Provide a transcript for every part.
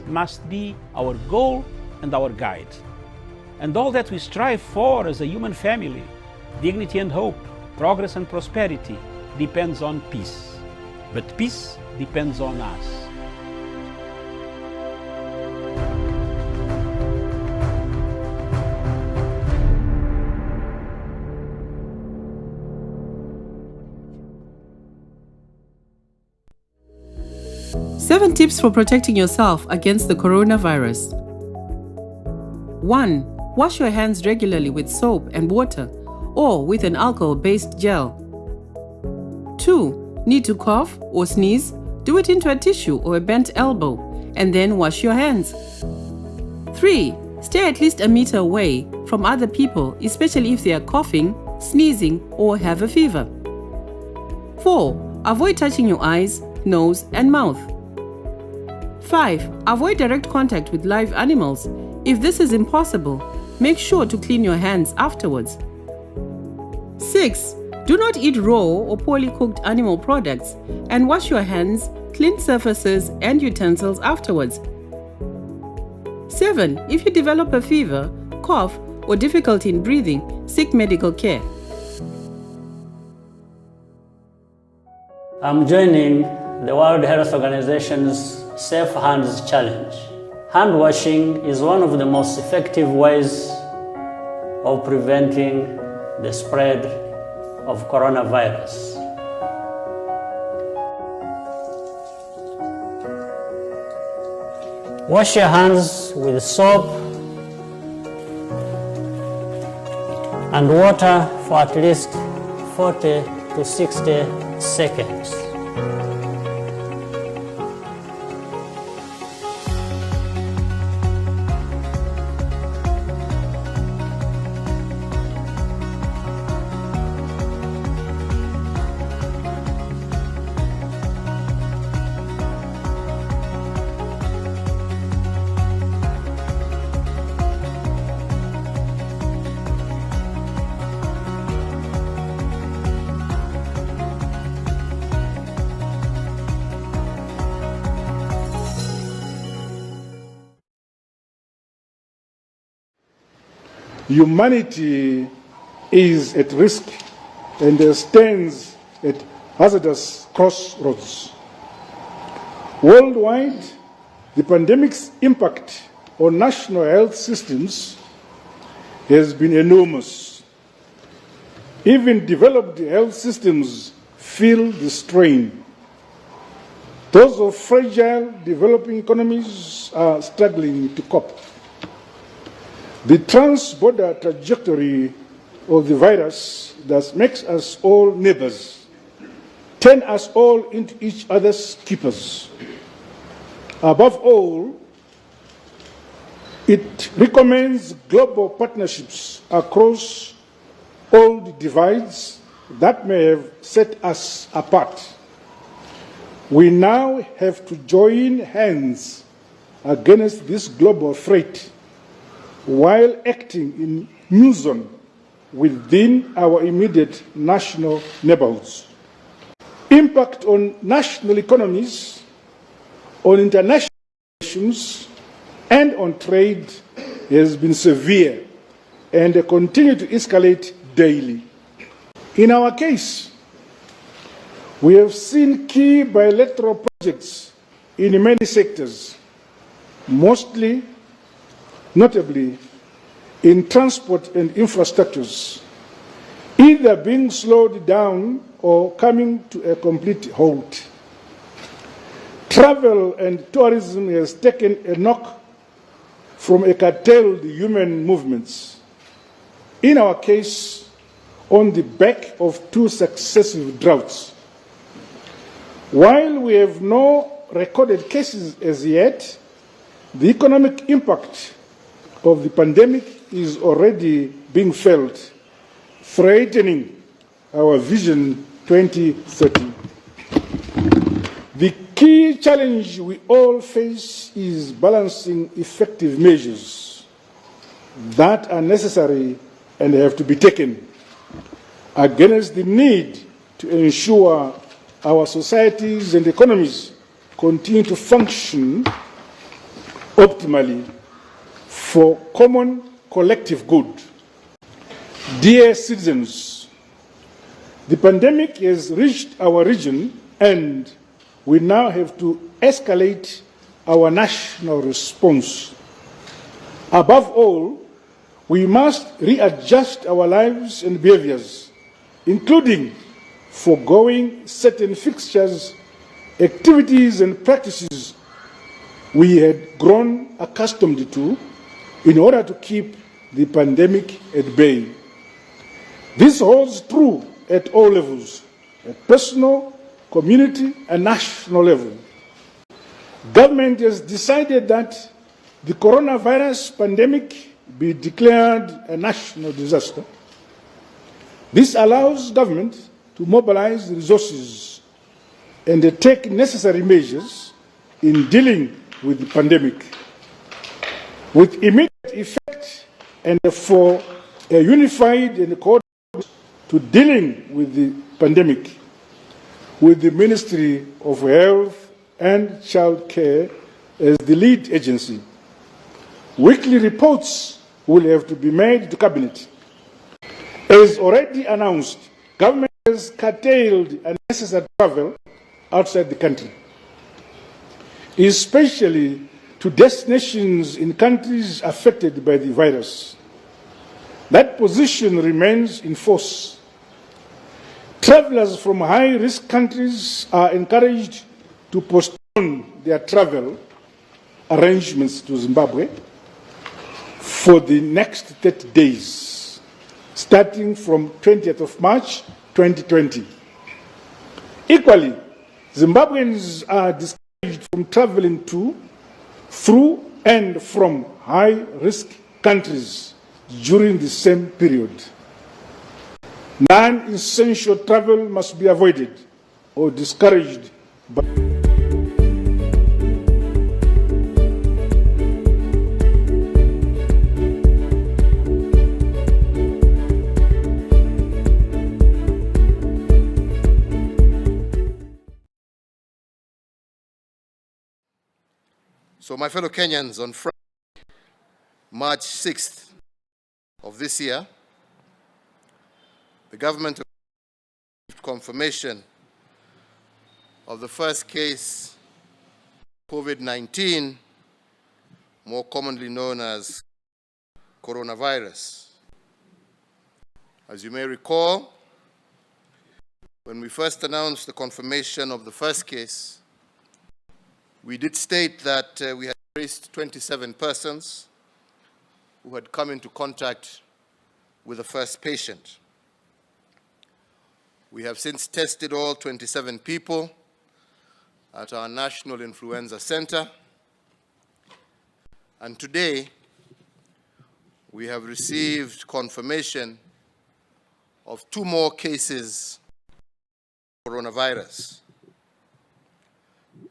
must be our goal and our guide. And all that we strive for as a human family, dignity and hope, progress and prosperity, depends on peace. But peace depends on us. Seven tips for protecting yourself against the coronavirus. 1. Wash your hands regularly with soap and water or with an alcohol-based gel. 2. Need to cough or sneeze? Do it into a tissue or a bent elbow and then wash your hands. 3. Stay at least a meter away from other people, especially if they are coughing, sneezing, or have a fever. 4. Avoid touching your eyes, nose, and mouth. 5. Avoid direct contact with live animals. If this is impossible, make sure to clean your hands afterwards. 6. Do not eat raw or poorly cooked animal products and wash your hands, clean surfaces, and utensils afterwards. 7. If you develop a fever, cough, or difficulty in breathing, seek medical care. I'm joining the World Health Organization's Safe Hands Challenge. Hand washing is one of the most effective ways of preventing the spread of coronavirus. Wash your hands with soap and water for at least 40 to 60 seconds. Humanity is at risk and stands at hazardous crossroads. Worldwide, the pandemic's impact on national health systems has been enormous. Even developed health systems feel the strain. Those of fragile developing economies are struggling to cope. The trans-border trajectory of the virus that makes us all neighbors, turn us all into each other's keepers. Above all, it recommends global partnerships across all the divides that may have set us apart. We now have to join hands against this global threat while acting in unison within our immediate national neighborhoods. Impact on national economies, on international relations, and on trade has been severe and continue to escalate daily. In our case, we have seen key bilateral projects in many sectors, notably in transport and infrastructures, either being slowed down or coming to a complete halt. Travel and tourism has taken a knock from a curtailed human movements. In our case, on the back of 2 successive droughts. While we have no recorded cases as yet, the economic impact of the pandemic is already being felt, threatening our Vision 2030. The key challenge we all face is balancing effective measures that are necessary and have to be taken against the need to ensure our societies and economies continue to function optimally for common collective good. Dear citizens, the pandemic has reached our region and we now have to escalate our national response. Above all, we must readjust our lives and behaviors, including foregoing certain fixtures, activities and practices we had grown accustomed to in order to keep the pandemic at bay. This holds true at all levels, at personal, community and national level. Government has decided that the coronavirus pandemic be declared a national disaster. This allows government to mobilize resources and take necessary measures in dealing with the pandemic. With immediate effect and for a unified and coordinated to dealing with the pandemic, with the Ministry of Health and Child Care as the lead agency. Weekly reports will have to be made to Cabinet. As already announced, government has curtailed unnecessary travel outside the country, especially to destinations in countries affected by the virus. That position remains in force. Travelers from high-risk countries are encouraged to postpone their travel arrangements to Zimbabwe for the next 30 days, starting from 20th of March 2020. Equally, Zimbabweans are discouraged from traveling to, through and from high-risk countries during the same period. Non-essential travel must be avoided or discouraged. So, my fellow Kenyans, on Friday, March 6th of this year, the government received confirmation of the first case of COVID-19, more commonly known as coronavirus. As you may recall, when we first announced the confirmation of the first case, we did state that we had traced 27 persons who had come into contact with the first patient. We have since tested all 27 people at our National Influenza Center, and today we have received confirmation of 2 more cases of coronavirus.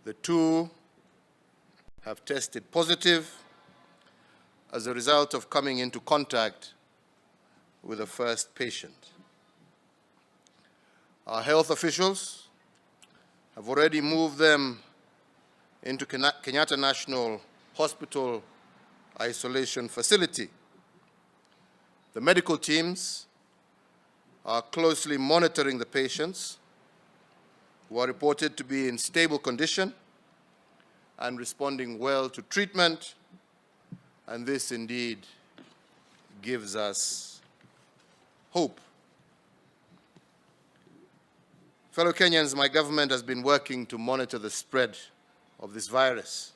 The 2 have tested positive as a result of coming into contact with the first patient. Our health officials have already moved them into Kenyatta National Hospital isolation facility. The medical teams are closely monitoring the patients who are reported to be in stable condition and responding well to treatment, and this indeed gives us hope. Fellow Kenyans, my government has been working to monitor the spread of this virus,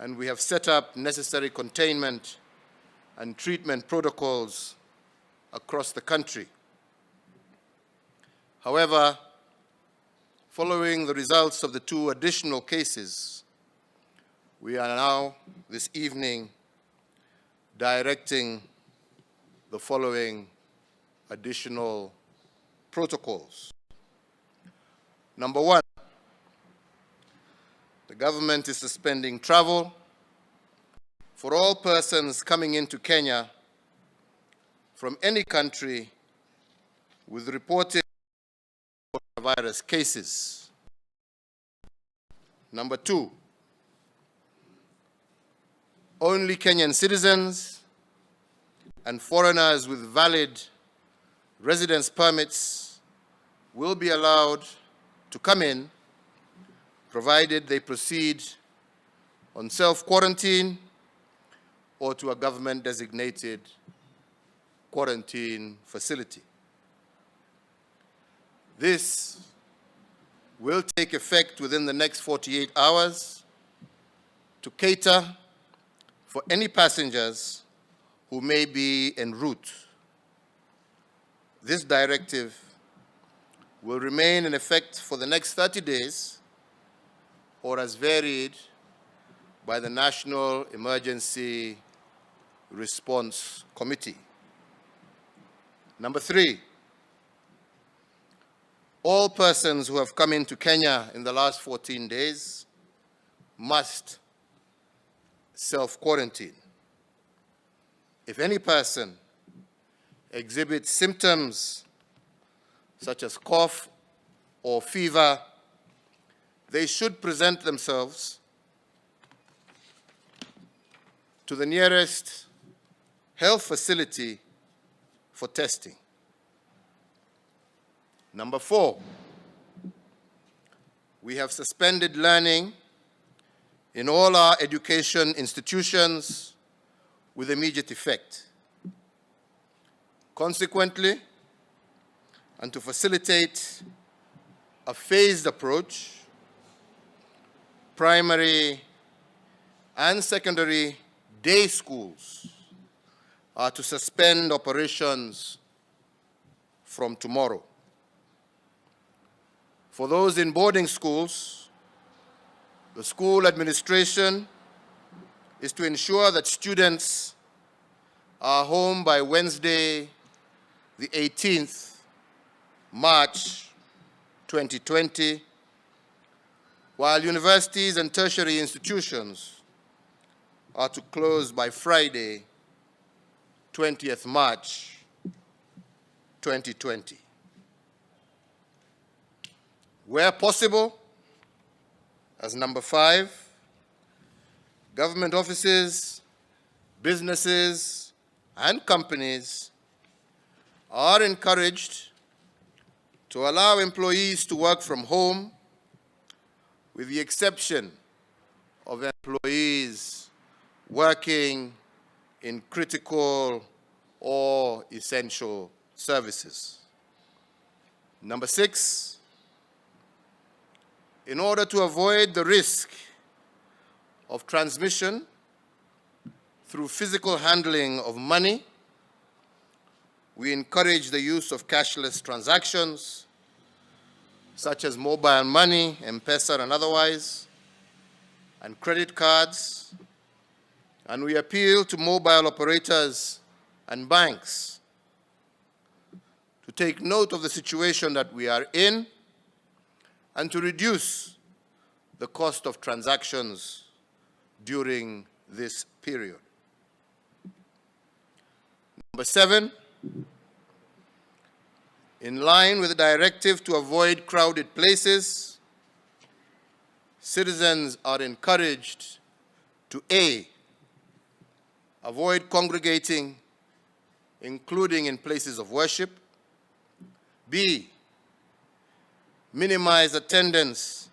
and we have set up necessary containment and treatment protocols across the country. However, following the results of the 2 additional cases, we are now, this evening, directing the following additional protocols. Number 1, the government is suspending travel for all persons coming into Kenya from any country with reported coronavirus cases. Number 2, only Kenyan citizens and foreigners with valid residence permits will be allowed to come in, provided they proceed on self-quarantine or to a government-designated quarantine facility. This will take effect within the next 48 hours to cater for any passengers who may be en route. This directive will remain in effect for the next 30 days or as varied by the National Emergency Response Committee. Number 3, all persons who have come into Kenya in the last 14 days must self-quarantine. If any person exhibits symptoms such as cough or fever, they should present themselves to the nearest health facility for testing. Number 4, we have suspended learning in all our education institutions with immediate effect. Consequently, and to facilitate a phased approach, primary and secondary day schools are to suspend operations from tomorrow. For those in boarding schools, the school administration is to ensure that students are home by Wednesday, the 18th March 2020, while universities and tertiary institutions are to close by Friday, 20th March 2020. Where possible, as number 5, government offices, businesses, and companies are encouraged to allow employees to work from home, with the exception of employees working in critical or essential services. Number 6, in order to avoid the risk of transmission through physical handling of money, we encourage the use of cashless transactions, such as mobile money, M-Pesa and otherwise, and credit cards, and we appeal to mobile operators and banks to take note of the situation that we are in and to reduce the cost of transactions during this period. Number 7, in line with the directive to avoid crowded places, citizens are encouraged to A, avoid congregating, including in places of worship, B, minimize attendance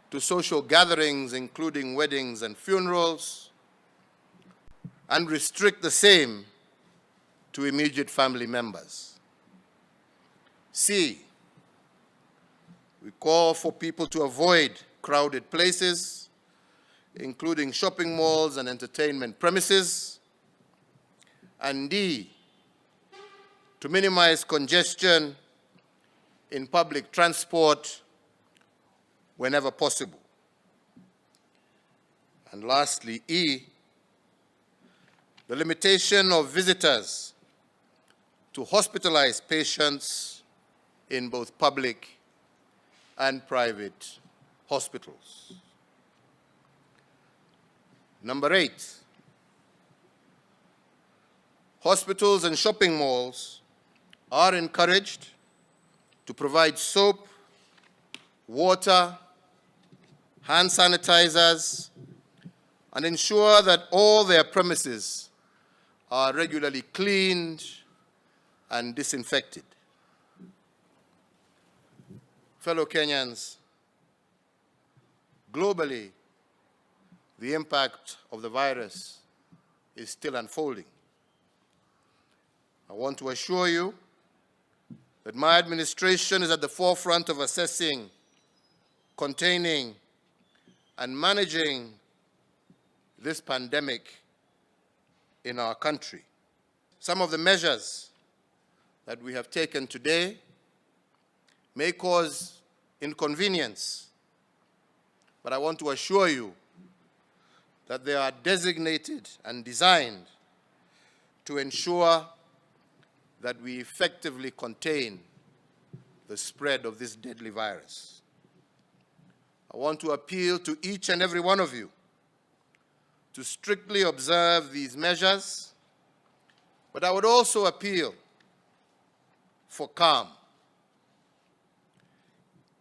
to social gatherings, including weddings and funerals, and restrict the same to immediate family members. C, we call for people to avoid crowded places, including shopping malls and entertainment premises. And D, to minimize congestion in public transport whenever possible. And lastly, E, the limitation of visitors to hospitalized patients in both public and private hospitals. Number 8, hospitals and shopping malls are encouraged to provide soap, water, hand sanitizers, and ensure that all their premises are regularly cleaned and disinfected. Fellow Kenyans, globally, the impact of the virus is still unfolding. I want to assure you that my administration is at the forefront of assessing, containing, and managing this pandemic in our country. Some of the measures that we have taken today may cause inconvenience, but I want to assure you that they are designated and designed to ensure that we effectively contain the spread of this deadly virus. I want to appeal to each and every one of you to strictly observe these measures, but I would also appeal for calm.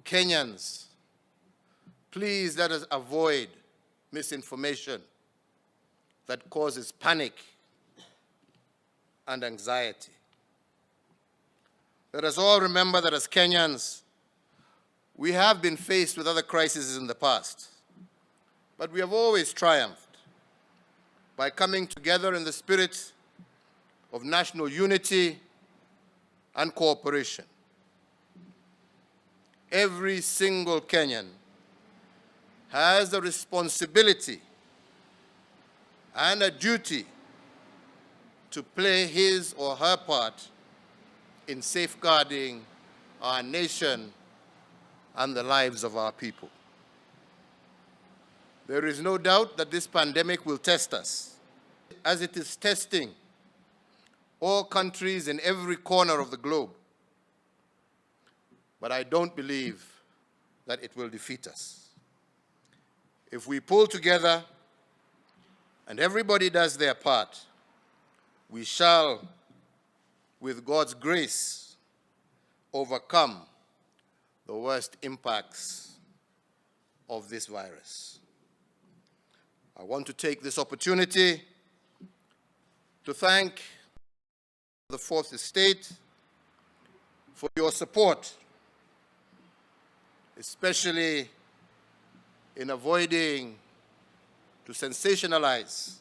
Kenyans, please let us avoid misinformation that causes panic and anxiety. Let us all remember that as Kenyans, we have been faced with other crises in the past, but we have always triumphed by coming together in the spirit of national unity and cooperation. Every single Kenyan has a responsibility and a duty to play his or her part in safeguarding our nation and the lives of our people. There is no doubt that this pandemic will test us, as it is testing all countries in every corner of the globe. But I don't believe that it will defeat us. If we pull together and everybody does their part, we shall, with God's grace, overcome the worst impacts of this virus. I want to take this opportunity to thank the Fourth Estate for your support, especially in avoiding to sensationalize,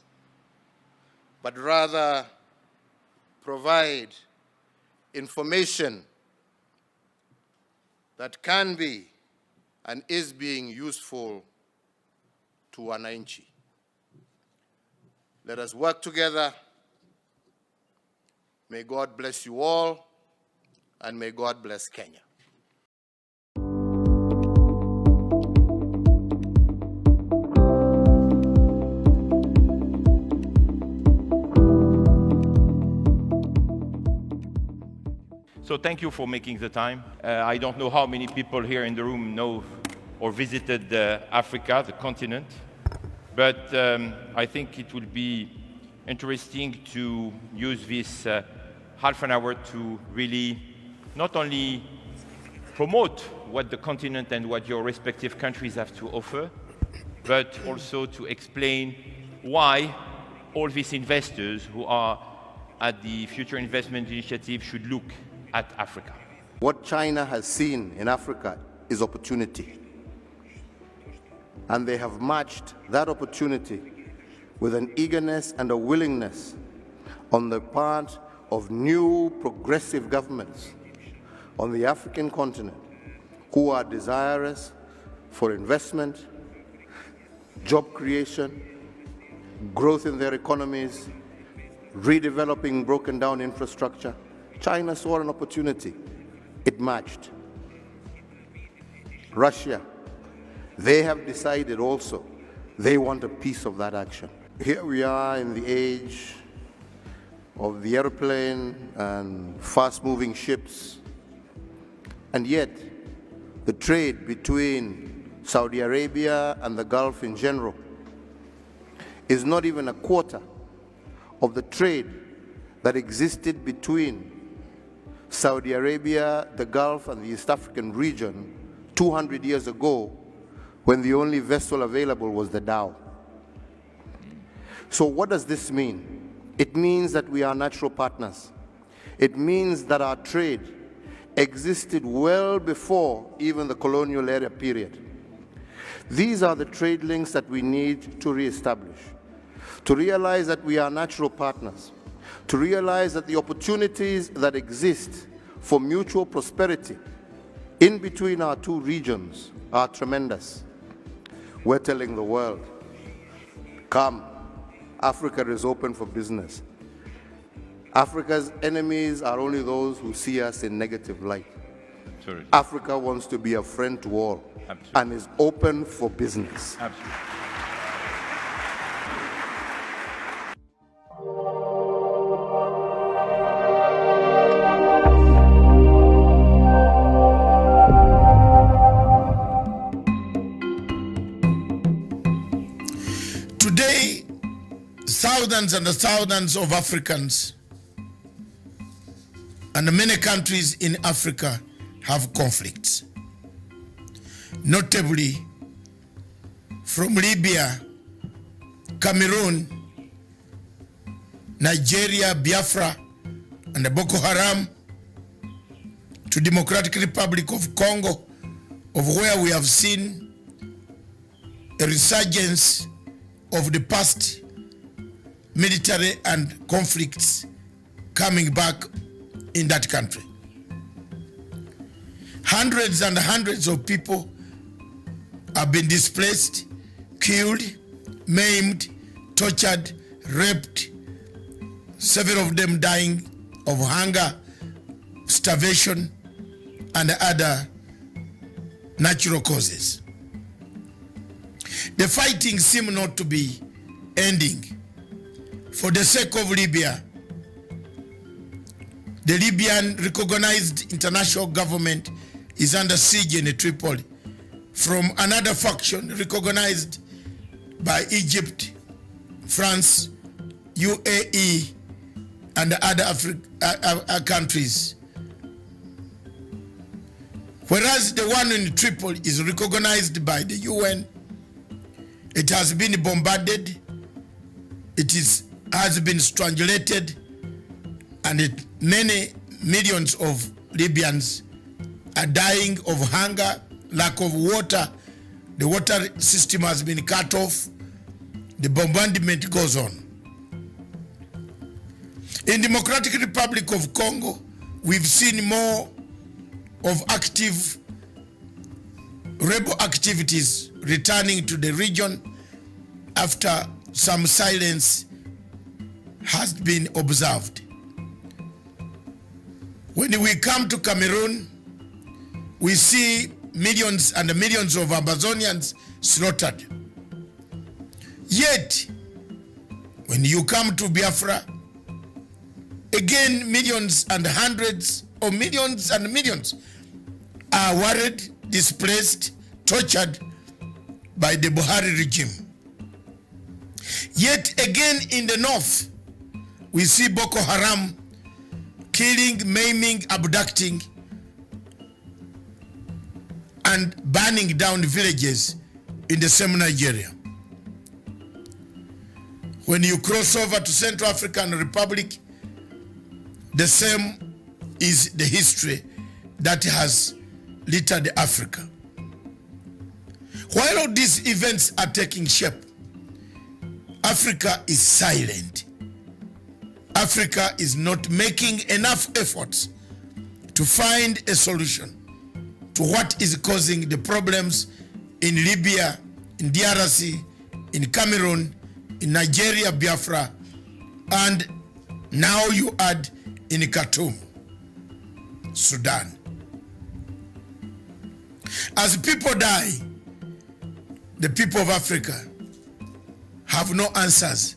but rather provide information that can be and is being useful to wananchi. Let us work together. May God bless you all, and may God bless Kenya. So thank you for making the time. I don't know how many people here in the room know or visited Africa, the continent, but I think it will be interesting to use this half an hour to really not only promote what the continent and what your respective countries have to offer, but also to explain why all these investors who are at the Future Investment Initiative should look at Africa. What China has seen in Africa is opportunity. And they have matched that opportunity with an eagerness and a willingness on the part of new progressive governments on the African continent who are desirous for investment, job creation, growth in their economies, redeveloping broken down infrastructure. China saw an opportunity. It matched. Russia, they have decided also they want a piece of that action. Here we are in the age of the airplane and fast-moving ships, and yet the trade between Saudi Arabia and the Gulf in general is not even a quarter of the trade that existed between Saudi Arabia, the Gulf, and the East African region 200 years ago, when the only vessel available was the dhow. So what does this mean? It means that we are natural partners. It means that our trade existed well before even the colonial era period. These are the trade links that we need to reestablish, to realize that we are natural partners, to realize that the opportunities that exist for mutual prosperity in between our two regions are tremendous. We're telling the world, come, Africa is open for business. Africa's enemies are only those who see us in negative light. Absolutely. Africa wants to be a friend to all. Absolutely. And is open for business. Absolutely. Today, thousands and thousands of Africans and many countries in Africa have conflicts. Notably, from Libya, Cameroon, Nigeria, Biafra, and Boko Haram, to Democratic Republic of Congo, of where we have seen a resurgence of the past military and conflicts coming back in that country. Hundreds and hundreds of people have been displaced, killed, maimed, tortured, raped, several of them dying of hunger, starvation, and other natural causes. The fighting seems not to be ending. For the sake of Libya, the Libyan recognized international government is under siege in Tripoli from another faction recognized by Egypt, France, UAE, and other countries. Whereas the one in Tripoli is recognized by the UN, it has been bombarded, has been strangulated, and many millions of Libyans are dying of hunger, lack of water. The water system has been cut off. The bombardment goes on. In Democratic Republic of Congo, we've seen more of active rebel activities returning to the region after some silence has been observed. When we come to Cameroon, we see millions and millions of Amazonians slaughtered. Yet, when you come to Biafra, again millions and hundreds of millions and millions are worried, displaced, tortured by the Buhari regime. Yet again in the north, we see Boko Haram killing, maiming, abducting, and burning down villages in the same Nigeria. When you cross over to Central African Republic, the same is the history that has littered Africa. While all these events are taking shape, Africa is silent. Africa is not making enough efforts to find a solution to what is causing the problems in Libya, in DRC, in Cameroon, in Nigeria, Biafra, and now you add in Khartoum, Sudan. As people die, the people of Africa have no answers,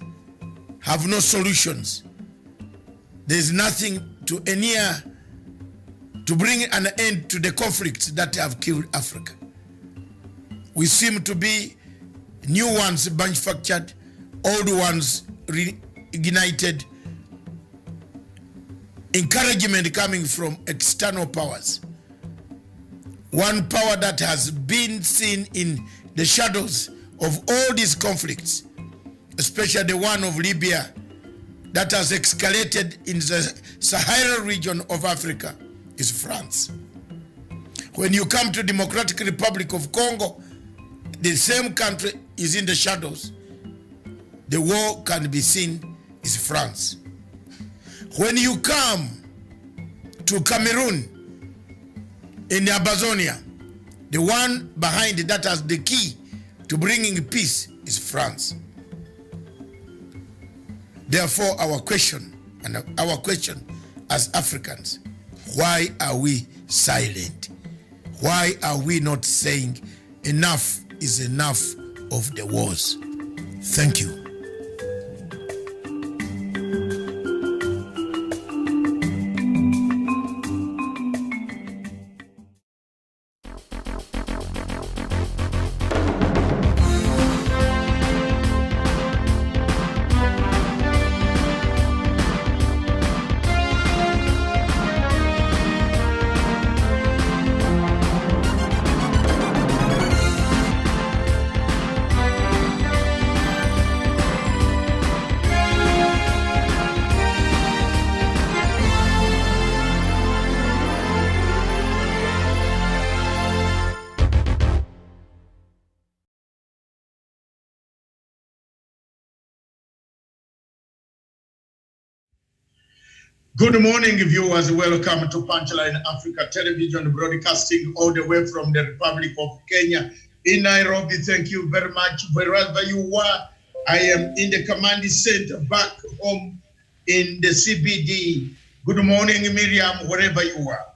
have no solutions. There is nothing to bring an end to the conflicts that have killed Africa. We seem to be new ones manufactured, old ones reignited, encouragement coming from external powers. One power that has been seen in the shadows of all these conflicts especially the one of Libya, that has escalated in the Sahara region of Africa, is France. When you come to Democratic Republic of Congo, the same country is in the shadows. The war can be seen is France. When you come to Cameroon, in Amazonia, the one behind that has the key to bringing peace is France. Therefore, our question as Africans, why are we silent? Why are we not saying enough is enough of the wars? Thank you. Good morning, viewers. Welcome to Punchline Africa Television, broadcasting all the way from the Republic of Kenya in Nairobi. Thank you very much. Wherever you are, I am in the command center back home in the CBD. Good morning, Miriam, wherever you are.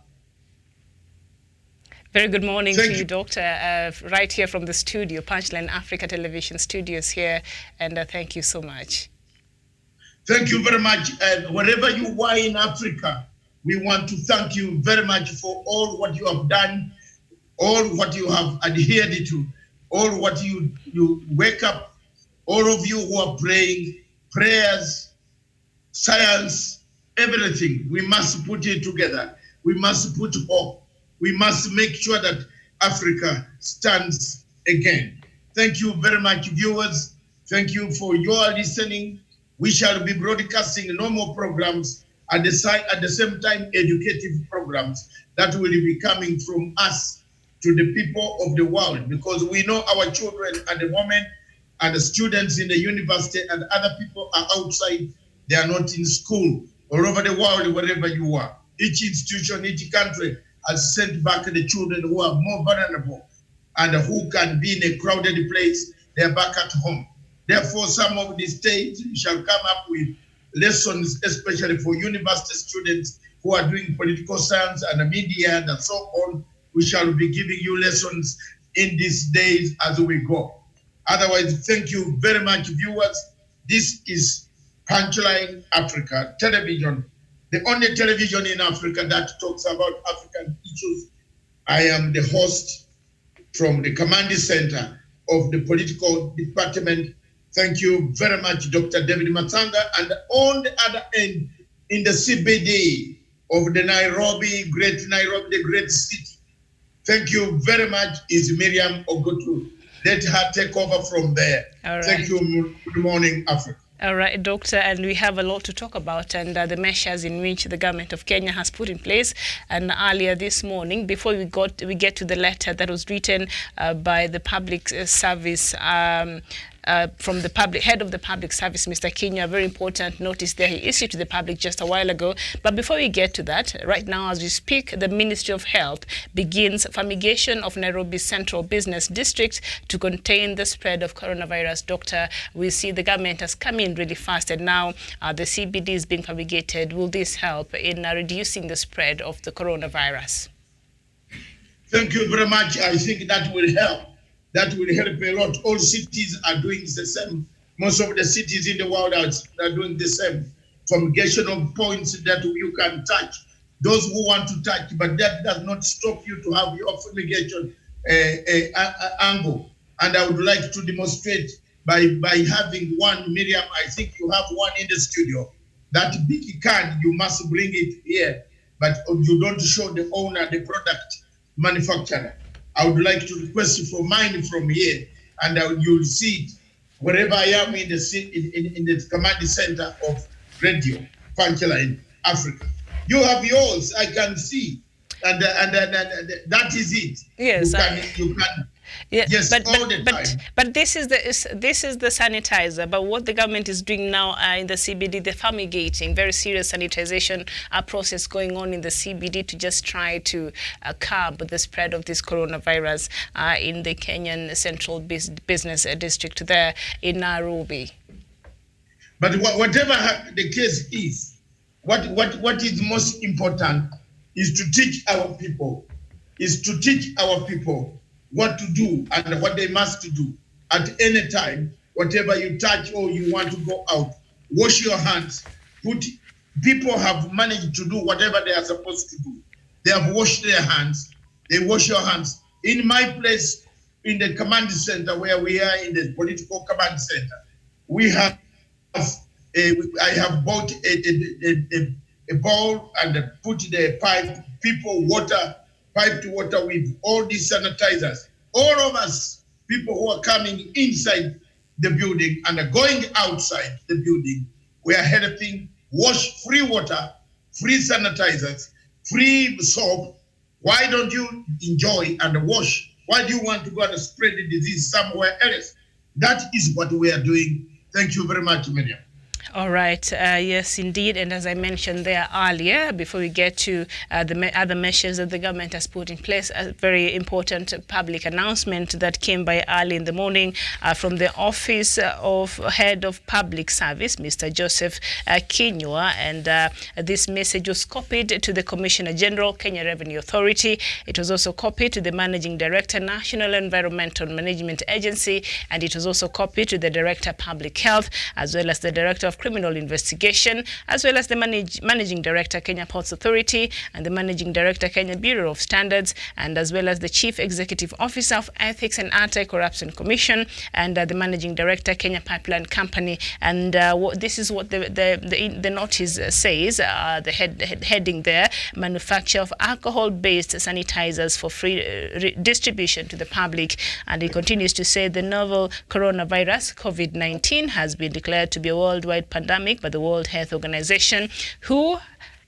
Very good morning to you, Doctor. Right here from the studio, Punchline Africa Television studios here, and thank you so much. Thank you very much. Wherever you are in Africa, we want to thank you very much for all what you have done, all what you have adhered to, all what you wake up, all of you who are praying, prayers, science, everything. We must put it together. We must put hope. We must make sure that Africa stands again. Thank you very much, viewers. Thank you for your listening. We shall be broadcasting normal programs at the same time educative programs that will be coming from us to the people of the world, because we know our children at the moment and the students in the university and other people are outside. They are not in school. All over the world, wherever you are, each institution, each country has sent back the children who are more vulnerable and who can be in a crowded place. They are back at home. Therefore, some of the states shall come up with lessons, especially for university students who are doing political science and media and so on. We shall be giving you lessons in these days as we go. Otherwise, thank you very much, viewers. This is Punchline Africa Television, the only television in Africa that talks about African issues. I am the host from the command center of the political department. Thank you very much, Dr. David Matanga. And on the other end, in the CBD of the Nairobi, the great city, thank you very much, is Miriam Ogotu. Let her take over from there. All right. Thank you. Good morning, Africa. All right, Doctor, and we have a lot to talk about, and the measures in which the government of Kenya has put in place. And earlier this morning, before we get to the letter that was written by the public service from the head of the public service, Mr. Kenya, a very important notice there he issued to the public just a while ago. But before we get to that, right now as we speak, the Ministry of Health begins fumigation of Nairobi's central business district to contain the spread of coronavirus. Doctor, we see the government has come in really fast, and now the CBD is being fumigated. Will this help in reducing the spread of the coronavirus? Thank you very much. I think that will help. That will help a lot. All cities are doing the same. Most of the cities in the world are doing the same. Fumigation of points that you can touch. Those who want to touch, but that does not stop you to have your fumigation angle. And I would like to demonstrate by having one. Miriam, I think you have one in the studio. That big can, you must bring it here, but you don't show the owner, the product manufacturer. I would like to request for mine from here, and you'll see it. wherever I am in the command center of radio, Panchala in Africa. You have yours, I can see, and that is it. Yes, you can. yeah, Yes, all the time. But this is the sanitizer. But what the government is doing now in the CBD, the fumigating, very serious sanitization process going on in the CBD to just try to curb the spread of this coronavirus in the Kenyan Central Business District there in Nairobi. But whatever the case is, what is most important is to teach our people, what to do and what they must do at any time. Whatever you touch or you want to go out, wash your hands. People have managed to do whatever they are supposed to do. They have washed their hands. They wash your hands. In my place, in the command center where we are in the political command center, we have I have bought a bowl and put the piped water with all these sanitizers. All of us, people who are coming inside the building and are going outside the building, we are helping wash free water, free sanitizers, free soap. Why don't you enjoy and wash? Why do you want to go and spread the disease somewhere else? That is what we are doing. Thank you very much, Miriam. All right. Yes, indeed. And as I mentioned there earlier, before we get to the other measures that the government has put in place, a very important public announcement that came by early in the morning from the Office of Head of Public Service, Mr. Joseph Kinyua. And this message was copied to the Commissioner General, Kenya Revenue Authority. It was also copied to the Managing Director, National Environmental Management Agency. And it was also copied to the Director, Public Health, as well as the Director of Criminal Investigation, as well as the Managing Director, Kenya Ports Authority, and the Managing Director, Kenya Bureau of Standards, and as well as the Chief Executive Officer of Ethics and Anti-Corruption Commission, and the Managing Director, Kenya Pipeline Company. And this is what the notice says, the heading there: manufacture of alcohol-based sanitizers for free distribution to the public. And it continues to say the novel coronavirus, COVID-19, has been declared to be a worldwide pandemic by the World Health Organization, who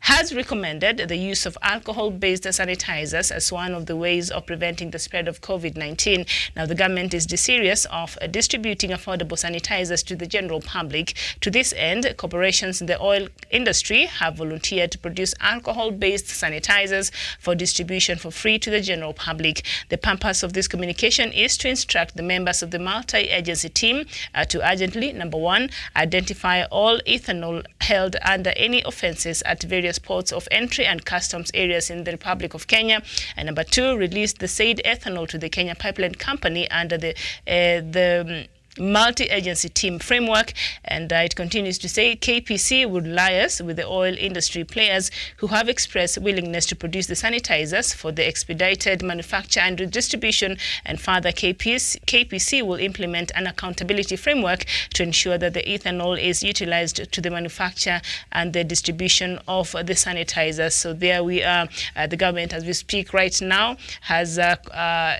has recommended the use of alcohol-based sanitizers as one of the ways of preventing the spread of COVID-19. Now, the government is desirous of distributing affordable sanitizers to the general public. To this end, corporations in the oil industry have volunteered to produce alcohol-based sanitizers for distribution for free to the general public. The purpose of this communication is to instruct the members of the multi-agency team to urgently, number one, identify all ethanol held under any offences at various ports of entry and customs areas in the Republic of Kenya, and number two, release the said ethanol to the Kenya Pipeline Company under the multi-agency team framework. And it continues to say KPC would liaise with the oil industry players who have expressed willingness to produce the sanitizers for the expedited manufacture and distribution, and further KPC will implement an accountability framework to ensure that the ethanol is utilized to the manufacture and the distribution of the sanitizers. So there we are. The government, as we speak right now, has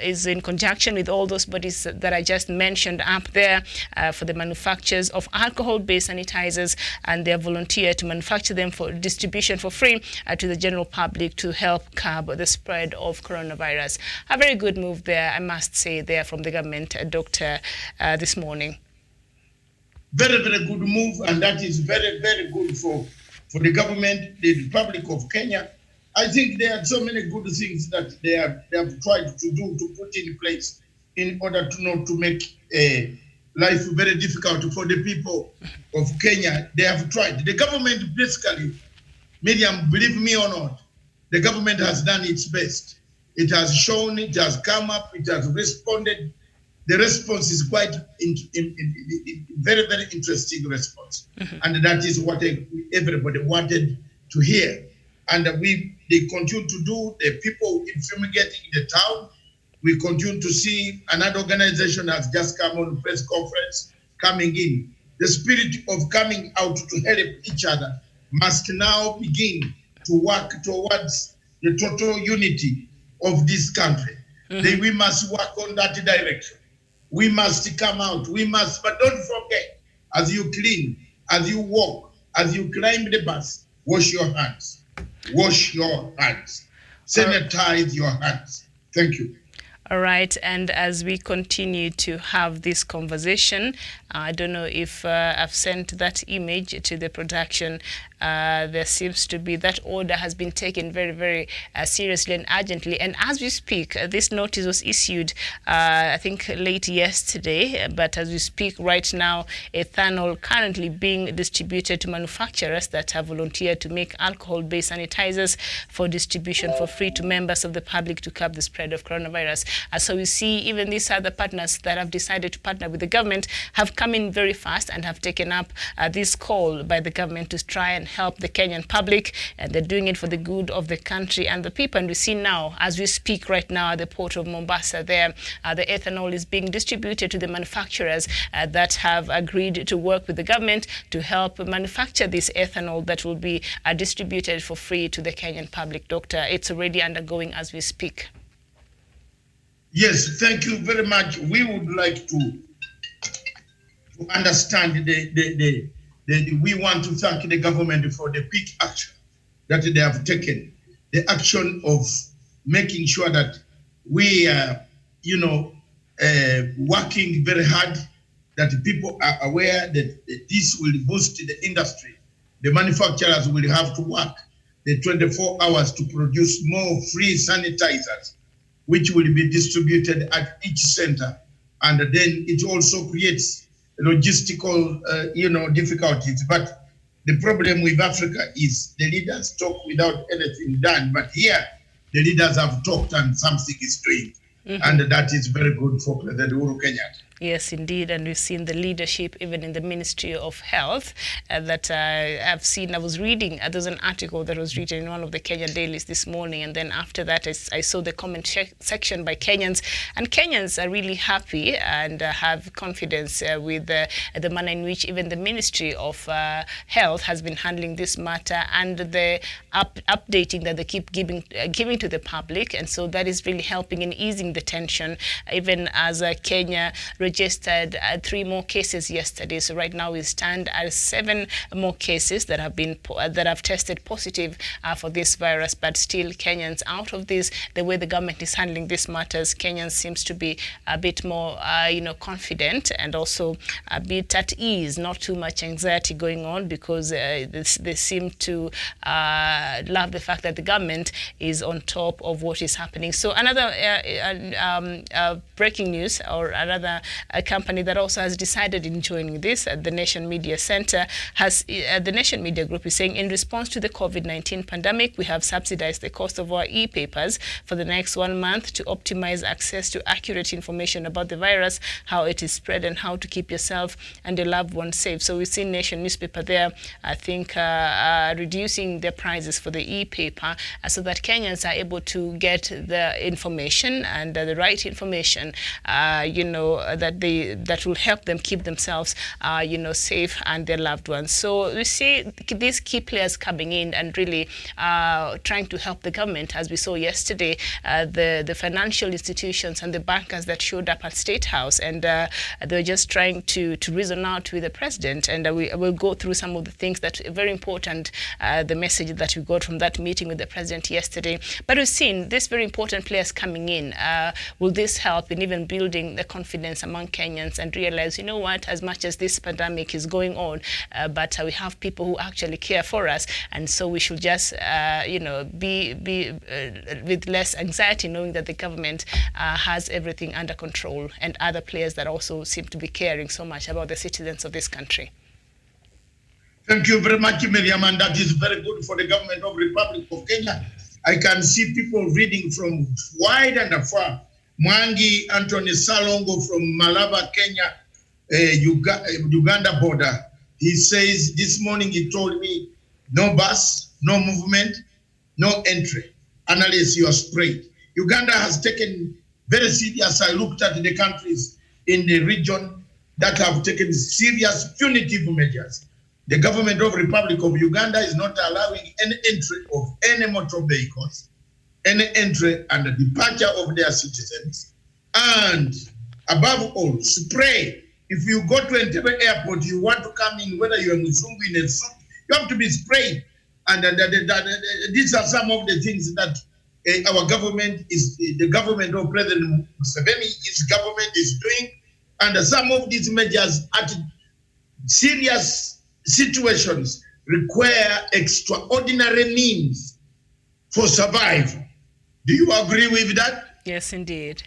is in conjunction with all those bodies that I just mentioned up there for the manufacturers of alcohol-based sanitizers, and they have volunteered to manufacture them for distribution for free to the general public to help curb the spread of coronavirus. A very good move there, I must say, there from the government, Doctor, this morning. Very, very good move, and that is very, very good for the government, the Republic of Kenya. I think there are so many good things that they have tried to do, to put in place in order to not to make life very difficult for the people of Kenya. They have tried. The government basically, Miriam, believe me or not, the government has done its best. It has shown, it has come up, it has responded. The response is quite very, very interesting response. And that is what everybody wanted to hear. And they continue to do, the people fumigating in the town. We continue to see another organization has just come on press conference coming in. The spirit of coming out to help each other must now begin to work towards the total unity of this country. We must work on that direction. We must come out. We must, but don't forget, as you clean, as you walk, as you climb the bus, wash your hands. Wash your hands. Sanitize your hands. Thank you. All right, and as we continue to have this conversation, I don't know if I've sent that image to the production. There seems to be that order has been taken very, very seriously and urgently. And as we speak, this notice was issued, I think, late yesterday. But as we speak right now, ethanol currently being distributed to manufacturers that have volunteered to make alcohol-based sanitizers for distribution for free to members of the public to curb the spread of coronavirus. So we see even these other partners that have decided to partner with the government have come in very fast and have taken up this call by the government to try and help the Kenyan public. And they're doing it for the good of the country and the people. And we see now, as we speak right now at the port of Mombasa there, the ethanol is being distributed to the manufacturers that have agreed to work with the government to help manufacture this ethanol that will be distributed for free to the Kenyan public. Doctor, it's already undergoing as we speak. Yes, thank you very much. We would like to understand we want to thank the government for the quick action that they have taken. The action of making sure that we are, working very hard, that people are aware that this will boost the industry. The manufacturers will have to work the 24 hours to produce more free sanitizers, which will be distributed at each center. And then it also creates logistical, difficulties. But the problem with Africa is the leaders talk without anything done. But here, the leaders have talked and something is doing. And that is very good for President Uhuru Kenyatta. Yes, indeed. And we've seen the leadership even in the Ministry of Health that I've seen. I was reading, there was an article that was written in one of the Kenyan dailies this morning. And then after that, I saw the comment section by Kenyans. And Kenyans are really happy and have confidence with the manner in which even the Ministry of Health has been handling this matter and the updating that they keep giving to the public. And so that is really helping in easing the tension, even as Kenya registered 3 more cases yesterday. So right now we stand at 7 more cases that have tested positive for this virus. But still, Kenyans, out of this, the way the government is handling these matters, Kenyans seems to be a bit more, confident and also a bit at ease. Not too much anxiety going on because they seem to love the fact that the government is on top of what is happening. So another breaking news, or another company that also has decided in joining this, the Nation Media Center, the Nation Media Group is saying, in response to the COVID-19 pandemic, we have subsidized the cost of our e-papers for the next 1 month to optimize access to accurate information about the virus, how it is spread, and how to keep yourself and your loved ones safe. So we've seen Nation newspaper there, I think, reducing their prices for the e-paper so that Kenyans are able to get the information and the right information, that will help them keep themselves, safe and their loved ones. So we see these key players coming in and really trying to help the government, as we saw yesterday, the financial institutions and the bankers that showed up at State House, and they're just trying to reason out with the president. And we will go through some of the things that are very important, the message that we got from that meeting with the president yesterday. But we've seen these very important players coming in. Will this help in even building the confidence among Kenyans and realize, what, as much as this pandemic is going on, but we have people who actually care for us, and so we should just, be with less anxiety, knowing that the government has everything under control, and other players that also seem to be caring so much about the citizens of this country. Thank you very much, Miriam, and that is very good for the government of the Republic of Kenya. I can see people reading from wide and afar. Mwangi Anthony Salongo from Malaba, Kenya, Uganda border. He says this morning he told me no bus, no movement, no entry unless you are sprayed. Uganda has taken very serious. I looked at the countries in the region that have taken serious punitive measures. The government of the Republic of Uganda is not allowing any entry of any motor vehicles, any entry and departure of their citizens. And above all, spray. If you go to Entebbe airport, you want to come in, whether you're Muzungu in a suit, you have to be sprayed. And these are some of the things that our government the government of President Museveni, his government is doing. And some of these measures at serious situations require extraordinary means for survival. Do you agree with that? Yes, indeed.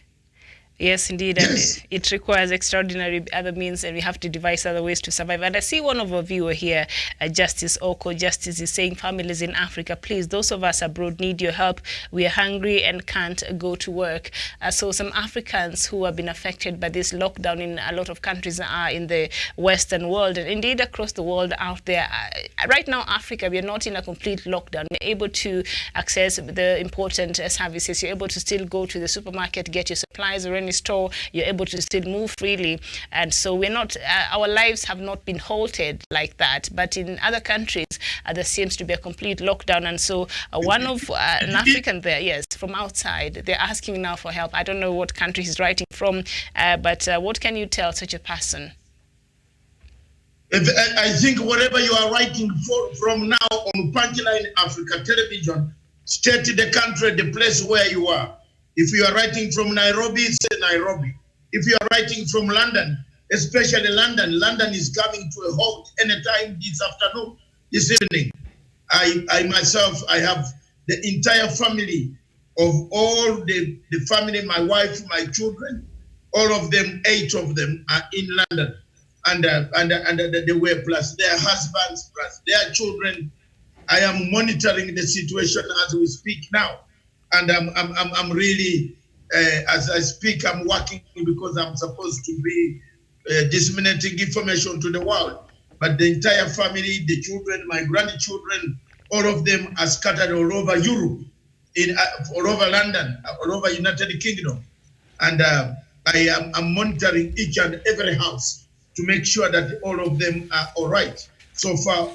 Yes, indeed. Yes. And it requires extraordinary other means, and we have to devise other ways to survive. And I see one of our viewers here, Justice Oko. Justice is saying, families in Africa, please, those of us abroad need your help. We are hungry and can't go to work. So some Africans who have been affected by this lockdown in a lot of countries are in the Western world, and indeed across the world out there. Right now, Africa, we are not in a complete lockdown. We're able to access the important services. You're able to still go to the supermarket, get your supplies or any store. You're able to still move freely, and so we're not our lives have not been halted like that. But in other countries there seems to be a complete lockdown, and so one of an African there, yes, from outside, they're asking now for help. I don't know what country he's writing from, but what can you tell such a person? I think whatever you are writing from now on Punchline Africa Television, state the country, the place where you are. If you are writing from Nairobi, say Nairobi. If you are writing from London, especially London, London is coming to a halt anytime this afternoon, this evening. I myself, I have the entire family of all the family, my wife, my children, all of them, 8 of them are in London. And they were plus their husbands, plus their children. I am monitoring the situation as we speak now. And I'm really, as I speak, I'm working because I'm supposed to be disseminating information to the world. But the entire family, the children, my grandchildren, all of them are scattered all over Europe, all over London, all over United Kingdom. And I'm monitoring each and every house to make sure that all of them are all right. So far,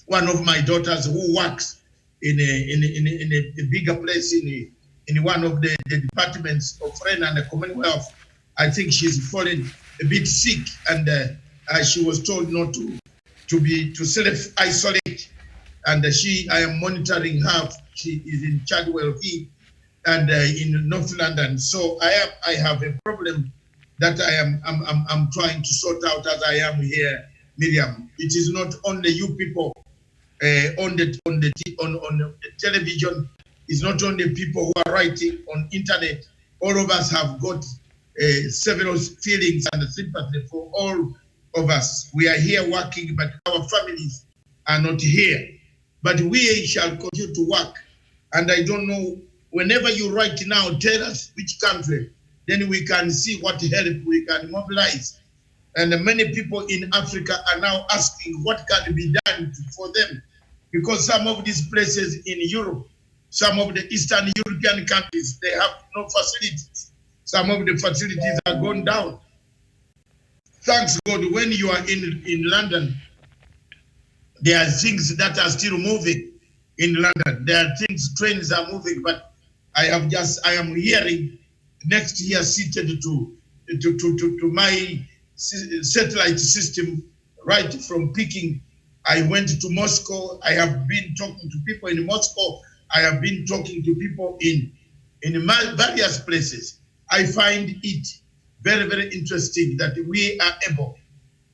one of my daughters who works in a bigger place in one of the departments of Foreign and Commonwealth, I think she's fallen a bit sick, and she was told not to self-isolate. And I am monitoring her. She is in Chadwell Heath and in North London. So I have a problem that I'm trying to sort out as I am here, Miriam. It is not only you people on the television. It's not only people who are writing on internet. All of us have got several feelings and sympathy for all of us. We are here working, but our families are not here. But we shall continue to work. And I don't know, whenever you write now, tell us which country, then we can see what help we can mobilize. And many people in Africa are now asking what can be done for them. Because some of these places in Europe, some of the Eastern European countries, they have no facilities. Some of the facilities are gone down. Thanks God, when you are in London, there are things that are still moving in London. There are things, trains are moving, but I am hearing next year seated to my satellite system right from Peking. I went to Moscow. I have been talking to people in Moscow. I have been talking to people in various places. I find it very, very interesting that we are able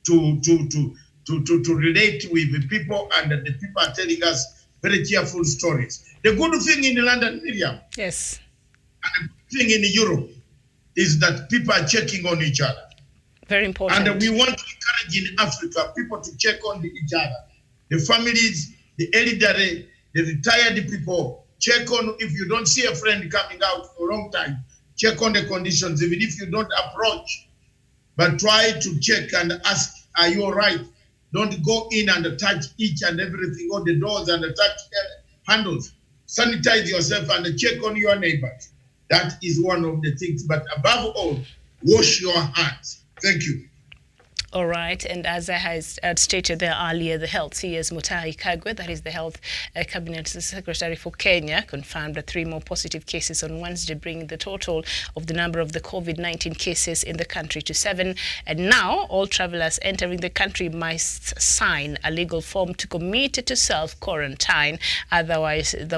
to relate with the people, and that the people are telling us very cheerful stories. The good thing in London, Miriam, yes, and the thing in Europe is that people are checking on each other. Very important. And we want to encourage in Africa people to check on each other. The families, the elderly, the retired people, check on. If you don't see a friend coming out for a long time, check on the conditions, even if you don't approach. But try to check and ask, are you all right? Don't go in and touch each and everything, all the doors and touch handles. Sanitize yourself and check on your neighbors. That is one of the things. But above all, wash your hands. Thank you. All right, and as I had stated there earlier, the Health CS Mutahi Kagwe, that is the Health Cabinet Secretary for Kenya, confirmed that 3 more positive cases on Wednesday, bringing the total of the number of the COVID-19 cases in the country to 7. And now, all travelers entering the country must sign a legal form to commit to self-quarantine. Otherwise, they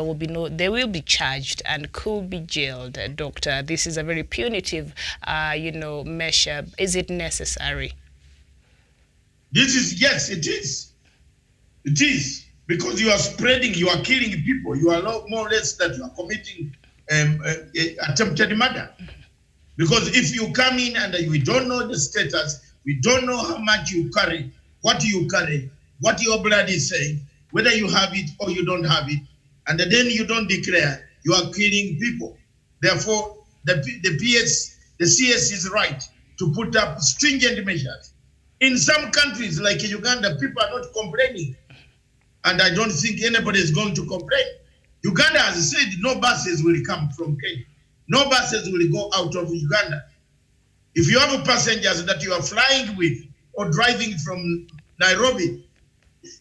will be charged and could be jailed. Doctor, this is a very punitive, measure. Is it necessary? Yes, it is. It is. Because you are spreading, you are killing people. You are more or less that you are committing attempted murder. Because if you come in and we don't know the status, we don't know how much you carry, what your blood is saying, whether you have it or you don't have it, and then you don't declare, you are killing people. Therefore, the CS is right to put up stringent measures. In some countries like Uganda, people are not complaining. And I don't think anybody is going to complain. Uganda has said no buses will come from Kenya. No buses will go out of Uganda. If you have passengers that you are flying with or driving from Nairobi,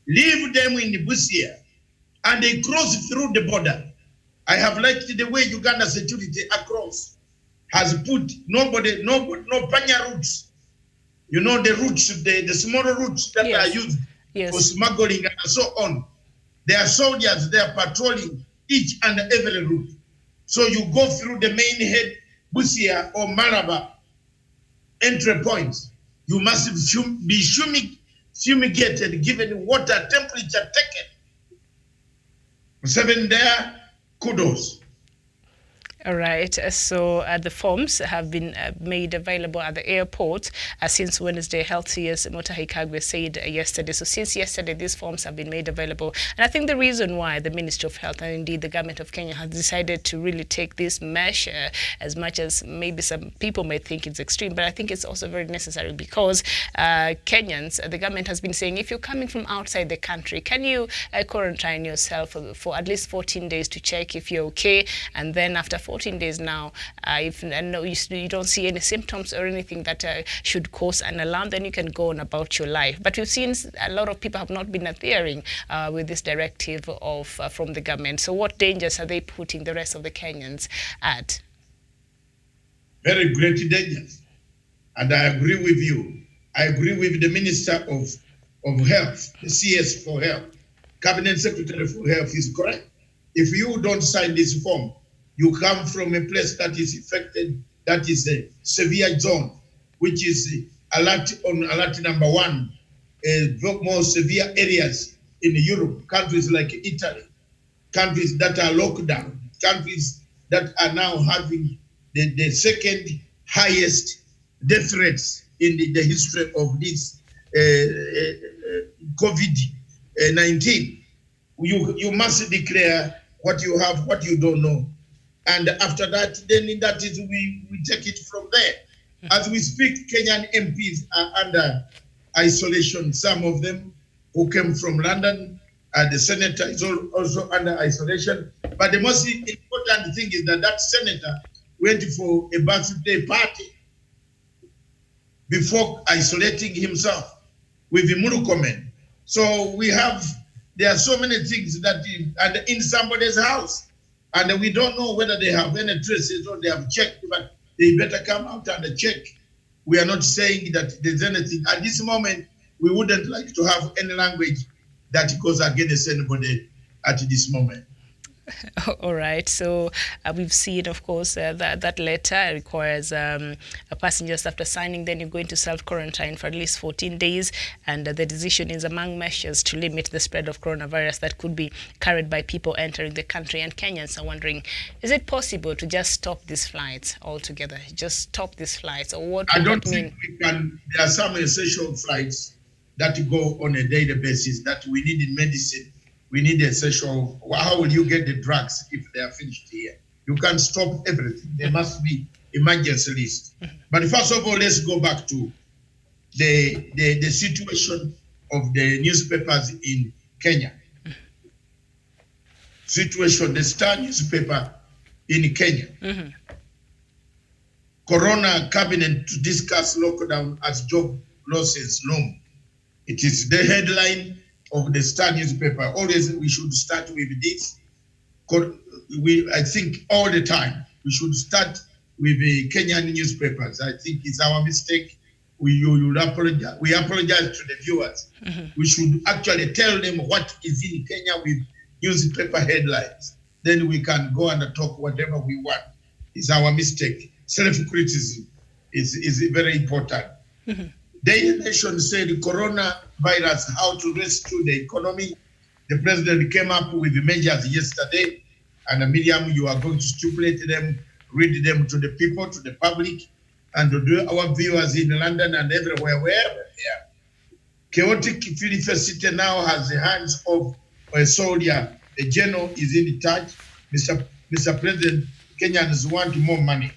leave them in Busia and they cross through the border. I have liked the way Uganda security across has put no panya routes. You know, the routes, the smaller routes that are used for smuggling and so on. There are soldiers, they are patrolling each and every route. So you go through the main head, Busia or Maraba entry points. You must be fumigated, given water temperature taken. 7 there, kudos. All right, so the forms have been made available at the airport since Wednesday, Health CS Mutahi Kagwe said yesterday. So since yesterday, these forms have been made available. And I think the reason why the Ministry of Health and indeed the government of Kenya has decided to really take this measure, as much as maybe some people may think it's extreme, but I think it's also very necessary because Kenyans, the government has been saying, if you're coming from outside the country, can you quarantine yourself for at least 14 days to check if you're okay? And then after 14 days now, if you don't see any symptoms or anything that should cause an alarm, then you can go on about your life. But we've seen a lot of people have not been adhering with this directive from the government. So what dangers are they putting the rest of the Kenyans at? Very great dangers. And I agree with you. I agree with the Minister of Health, the CS for Health. Cabinet Secretary for Health is correct. If you don't sign this form, you come from a place that is affected, that is a severe zone, which is alert number 1, more severe areas in Europe, countries like Italy, countries that are locked down, countries that are now having the second highest death rates in the history of this COVID-19. You must declare what you have, what you don't know. And after that, then that is we take it from there. As we speak, Kenyan MPs are under isolation. Some of them who came from London, the senator is also under isolation. But the most important thing is that senator went for a birthday party before isolating himself with the Murukomen. So there are so many things that and in somebody's house. And we don't know whether they have any traces or they have checked, but they better come out and check. We are not saying that there's anything. At this moment, we wouldn't like to have any language that goes against anybody at this moment. All right, so we've seen, of course, that letter requires passengers after signing, then you're going to self-quarantine for at least 14 days, and the decision is among measures to limit the spread of coronavirus that could be carried by people entering the country. And Kenyans are wondering, is it possible to just stop these flights altogether? Just stop these flights, or what would that mean? We can. There are some essential flights that go on a daily basis that we need in medicine. We need essential. How will you get the drugs if they are finished here? You can't stop everything. There must be emergency list. But first of all, let's go back to the situation of the newspapers in Kenya. Situation, the Star newspaper in Kenya. Corona cabinet to discuss lockdown as job losses loom. It is the headline of the Star newspaper. Always we should start with this. I think all the time we should start with the Kenyan newspapers. I think it's our mistake. We apologize. We apologize to the viewers. We should actually tell them what is in Kenya with newspaper headlines. Then we can go and talk whatever we want. It's our mistake. Self-criticism is very important. Daily Nation said coronavirus, how to rescue the economy. The president came up with the measures yesterday, and Miriam, you are going to stipulate them, read them to the people, to the public, and to our viewers in London and everywhere, wherever they are. Chaotic Philippe City now has the hands of a soldier. The general is in charge. Mr. President, Kenyans want more money.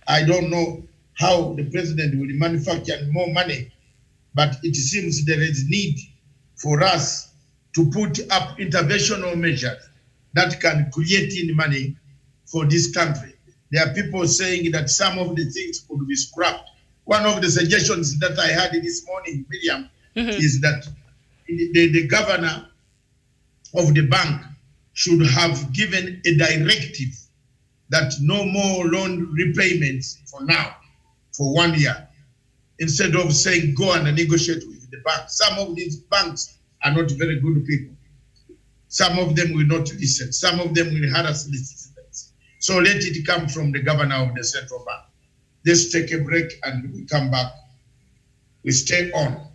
I don't know how the president will manufacture more money, but it seems there is need for us to put up interventional measures that can create in money for this country. There are people saying that some of the things could be scrapped. One of the suggestions that I had this morning, Miriam, is that the governor of the bank should have given a directive that no more loan repayments for now, for 1 year, instead of saying go and negotiate with the bank. Some of these banks are not very good people. Some of them will not listen. Some of them will harass the citizens. So let it come from the governor of the central bank. Let's take a break and we come back. We stay on.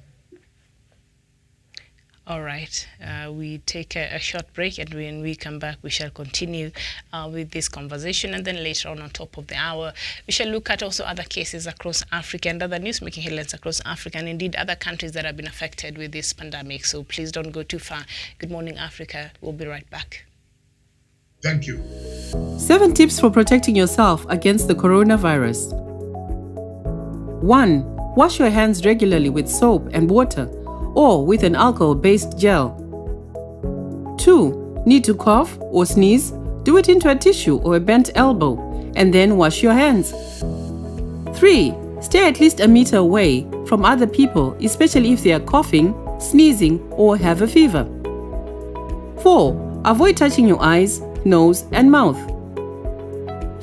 All right, we take a short break, and when we come back, we shall continue with this conversation. And then later on top of the hour, we shall look at also other cases across Africa and other news making headlines across Africa, and indeed other countries that have been affected with this pandemic. So please don't go too far. Good morning, Africa. We'll be right back. Thank you. 7 tips for protecting yourself against the coronavirus. 1. Wash your hands regularly with soap and water, or with an alcohol-based gel. 2. Need to cough or sneeze? Do it into a tissue or a bent elbow, and then wash your hands. 3. Stay at least a meter away from other people, especially if they are coughing, sneezing, or have a fever. 4. Avoid touching your eyes, nose, and mouth.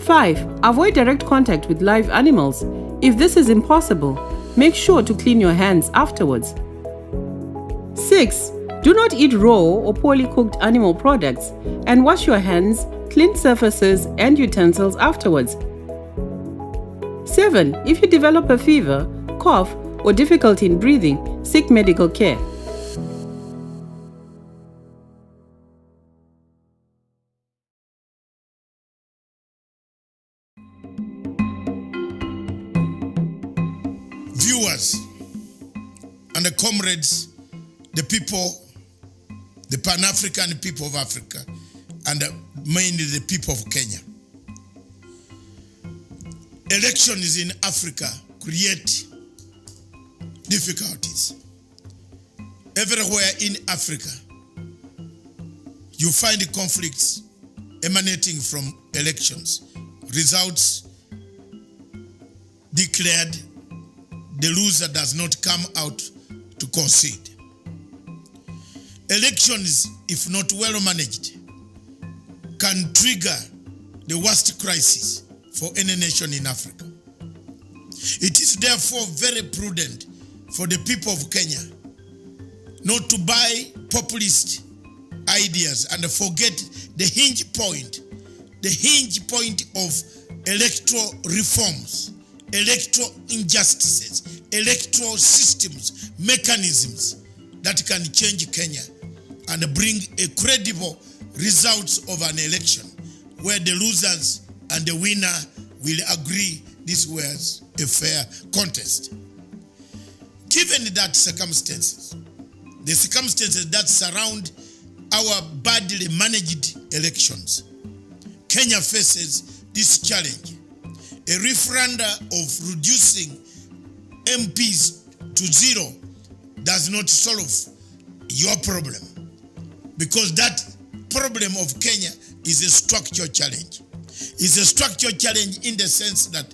5. Avoid direct contact with live animals. If this is impossible, make sure to clean your hands afterwards. 6. Do not eat raw or poorly cooked animal products, and wash your hands, clean surfaces, and utensils afterwards. 7. If you develop a fever, cough, or difficulty in breathing, seek medical care. Viewers and the comrades, the people, the Pan-African people of Africa, and mainly the people of Kenya. Elections in Africa create difficulties. Everywhere in Africa, you find conflicts emanating from elections. Results declared, the loser does not come out to concede. Elections, if not well managed, can trigger the worst crisis for any nation in Africa. It is therefore very prudent for the people of Kenya not to buy populist ideas and forget the hinge point of electoral reforms, electoral injustices, electoral systems, mechanisms that can change Kenya and bring a credible results of an election where the losers and the winner will agree this was a fair contest. Given that circumstances, the circumstances that surround our badly managed elections, Kenya faces this challenge. A referenda of reducing MPs to 0 does not solve your problem, because that problem of Kenya is a structural challenge. It's a structural challenge in the sense that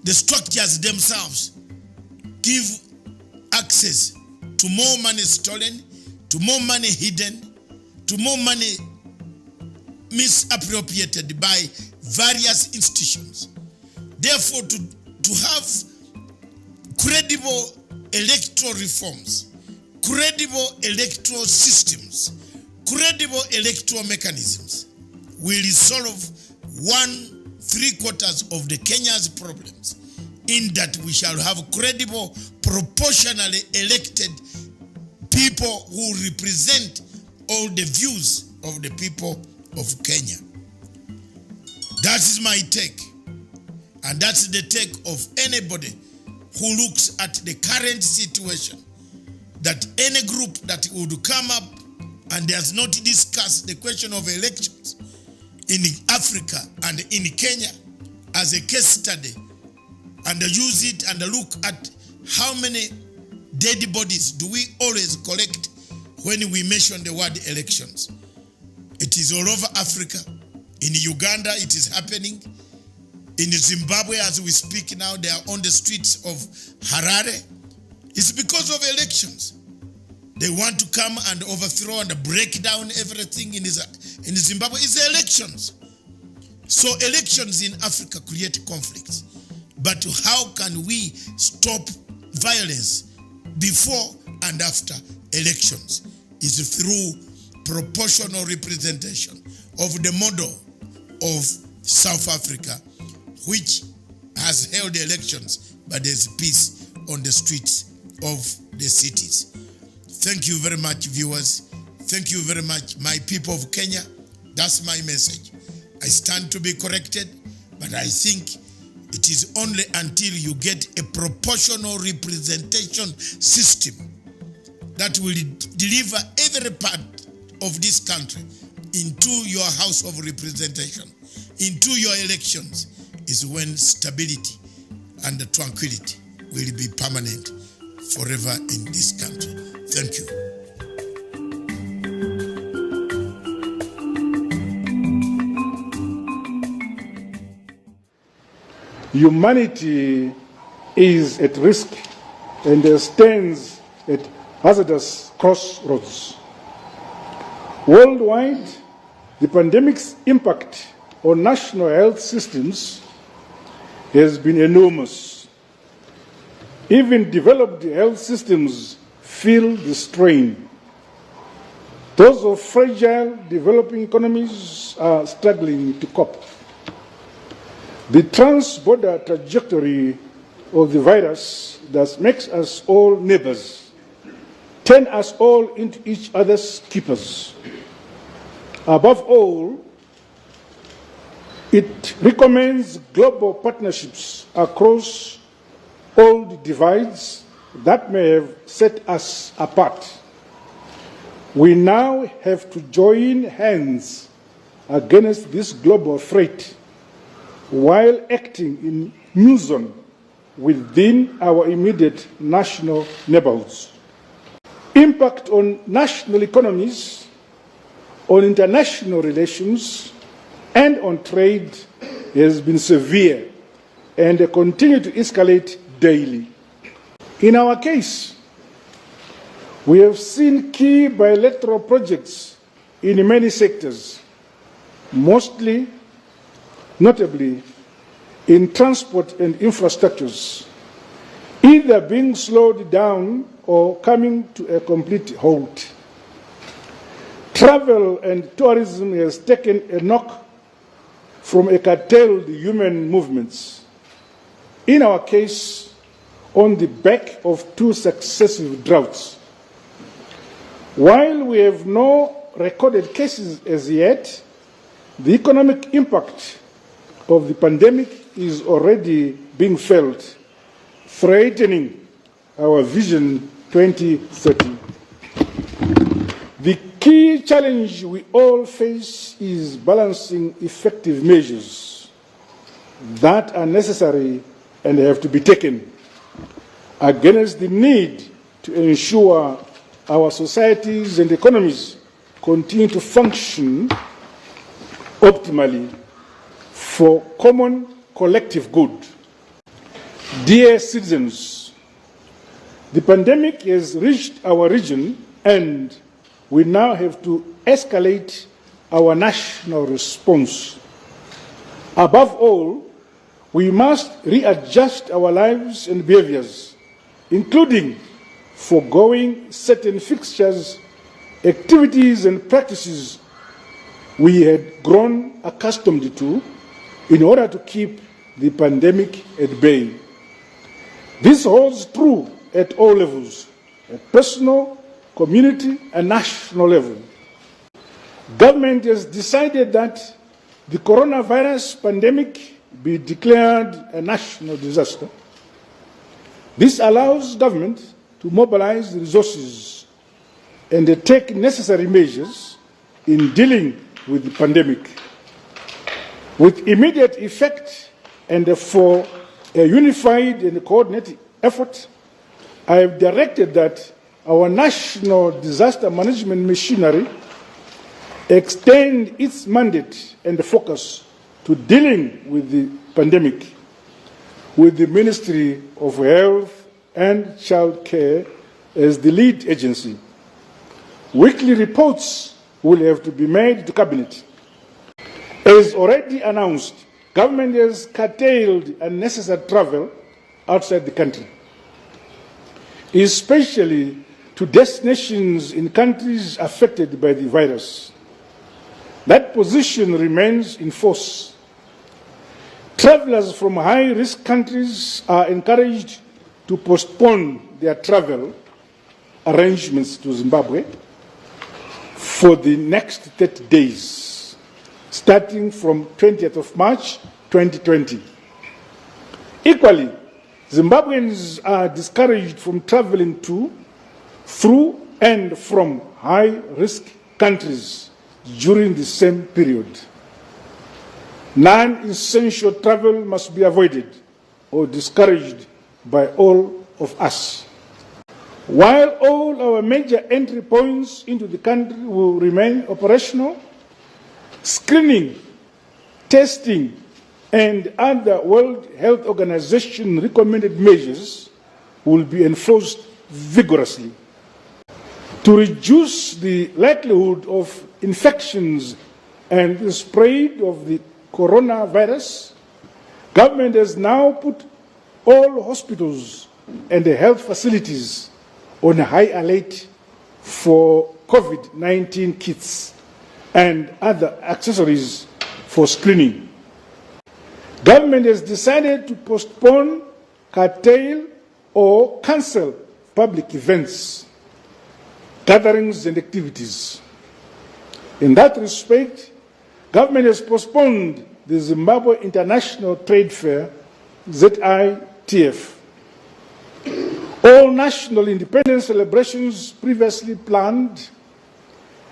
the structures themselves give access to more money stolen, to more money hidden, to more money misappropriated by various institutions. Therefore, to have credible electoral reforms, credible electoral systems, credible electoral mechanisms will resolve 1/3 of the Kenya's problems, in that we shall have credible, proportionally elected people who represent all the views of the people of Kenya. That is my take. And that's the take of anybody who looks at the current situation, that any group that would come up and has not discussed the question of elections in Africa and in Kenya as a case study, and use it and look at how many dead bodies do we always collect when we mention the word elections. It is all over Africa. In Uganda, it is happening. In Zimbabwe, as we speak now, they are on the streets of Harare. It's because of elections. They want to come and overthrow and break down everything in Zimbabwe. It's elections. So elections in Africa create conflicts. But how can we stop violence before and after elections? Is through proportional representation of the model of South Africa, which has held elections, but there's peace on the streets of the cities. Thank you very much, viewers. Thank you very much, my people of Kenya. That's my message. I stand to be corrected, but I think it is only until you get a proportional representation system that will deliver every part of this country into your house of representation, into your elections, is when stability and tranquility will be permanent forever in this country. Thank you. Humanity is at risk and stands at hazardous crossroads. Worldwide, the pandemic's impact on national health systems has been enormous. Even developed health systems feel the strain. Those of fragile developing economies are struggling to cope. The trans-border trajectory of the virus that makes us all neighbors, turn us all into each other's keepers. Above all, it recommends global partnerships across all the divides that may have set us apart. We now have to join hands against this global threat while acting in unison within our immediate national neighborhoods. Impact on national economies, on international relations, and on trade has been severe and continue to escalate daily. In our case, we have seen key bilateral projects in many sectors, notably in transport and infrastructures, either being slowed down or coming to a complete halt. Travel and tourism has taken a knock from a curtailed human movements. In our case, on the back of 2 successive droughts. While we have no recorded cases as yet, the economic impact of the pandemic is already being felt, threatening our Vision 2030. The key challenge we all face is balancing effective measures that are necessary and have to be taken against the need to ensure our societies and economies continue to function optimally for common collective good. Dear citizens, The pandemic has reached our region, and we now have to escalate our national response. Above all, we must readjust our lives and behaviors, including foregoing certain fixtures, activities, and practices we had grown accustomed to in order to keep the pandemic at bay. This holds true at all levels, at personal, community, and national level. Government has decided that the coronavirus pandemic be declared a national disaster. This allows government to mobilize resources and take necessary measures in dealing with the pandemic. With immediate effect and for a unified and coordinated effort, I have directed that our national disaster management machinery extend its mandate and focus to dealing with the pandemic with the Ministry of Health and Child Care as the lead agency. Weekly reports will have to be made to Cabinet. As already announced, government has curtailed unnecessary travel outside the country, especially to destinations in countries affected by the virus. That position remains in force. Travelers from high-risk countries are encouraged to postpone their travel arrangements to Zimbabwe for the next 30 days, starting from 20th of March 2020. Equally, Zimbabweans are discouraged from traveling to, through, and from high-risk countries during the same period. Non-essential travel must be avoided or discouraged by all of us. While all our major entry points into the country will remain operational, screening, testing, and other World Health Organization recommended measures will be enforced vigorously. To reduce the likelihood of infections and the spread of the coronavirus, government has now put all hospitals and the health facilities on high alert for COVID-19 kits and other accessories for screening. Government has decided to postpone, curtail, or cancel public events, gatherings, and activities. In that respect, government has postponed the Zimbabwe International Trade Fair, ZITF. All national independence celebrations previously planned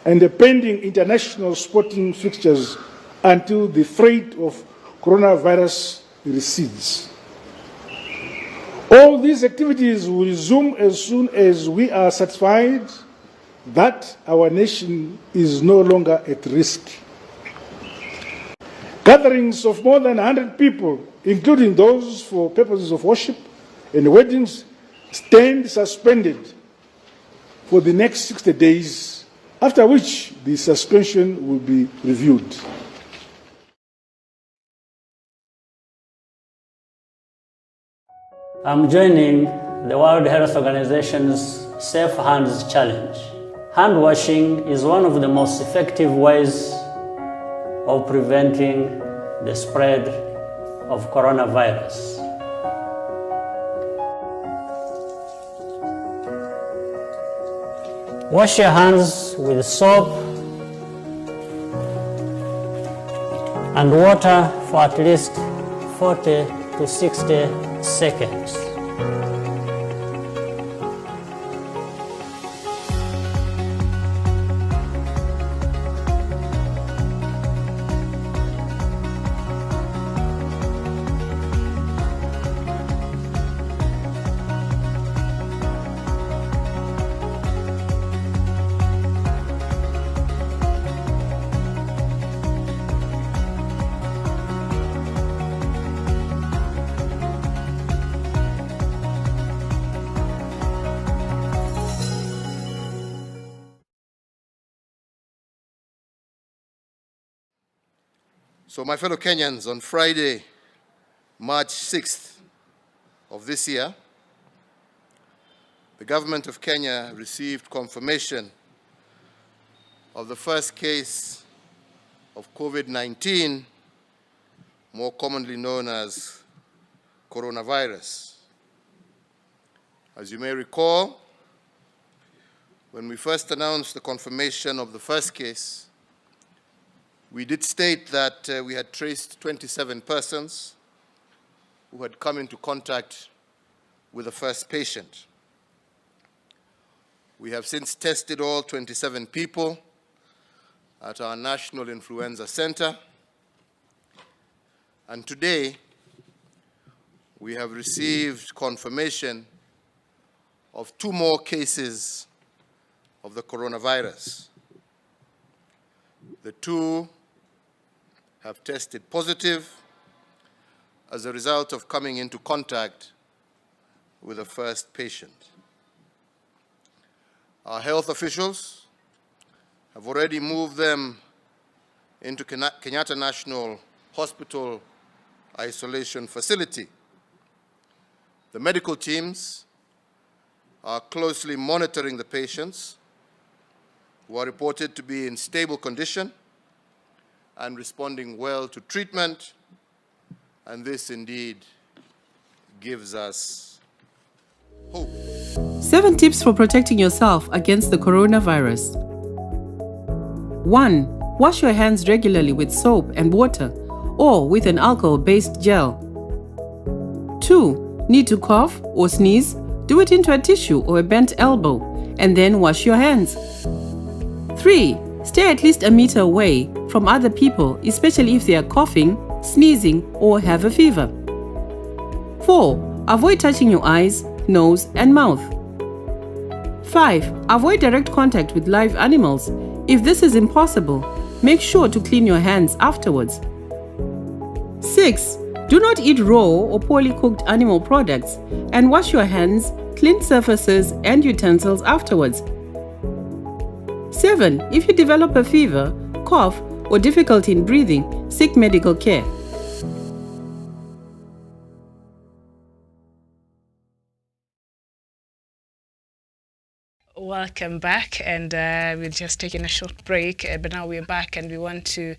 and the pending international sporting fixtures until the threat of coronavirus recedes. All these activities will resume as soon as we are satisfied that our nation is no longer at risk. Gatherings of more than 100 people, including those for purposes of worship and weddings, stand suspended for the next 60 days, after which the suspension will be reviewed. I'm joining the World Health Organization's Safe Hands Challenge. Hand washing is one of the most effective ways of preventing the spread of coronavirus. Wash your hands with soap and water for at least 40 to 60 seconds. So my fellow Kenyans, on Friday, March 6th of this year, the government of Kenya received confirmation of the first case of COVID-19, more commonly known as coronavirus. As you may recall, when we first announced the confirmation of the first case, we did state that we had traced 27 persons who had come into contact with the first patient. We have since tested all 27 people at our National Influenza Center, and today we have received confirmation of 2 more cases of the coronavirus. The 2 have tested positive as a result of coming into contact with the first patient. Our health officials have already moved them into Kenyatta National Hospital isolation facility. The medical teams are closely monitoring the patients who are reported to be in stable condition and responding well to treatment, and this indeed gives us hope. 7 tips for protecting yourself against the coronavirus. 1. Wash your hands regularly with soap and water or with an alcohol-based gel. 2. Need to cough or sneeze? Do it into a tissue or a bent elbow and then wash your hands. 3. Stay at least a meter away from other people, especially if they are coughing, sneezing, or have a fever. 4. Avoid touching your eyes, nose, and mouth. 5. Avoid direct contact with live animals. If this is impossible, make sure to clean your hands afterwards. 6. Do not eat raw or poorly cooked animal products and wash your hands, clean surfaces, and utensils afterwards. 7. If you develop a fever, cough, or difficulty in breathing, seek medical care. Welcome back, and we're just taking a short break, but now we're back and we want to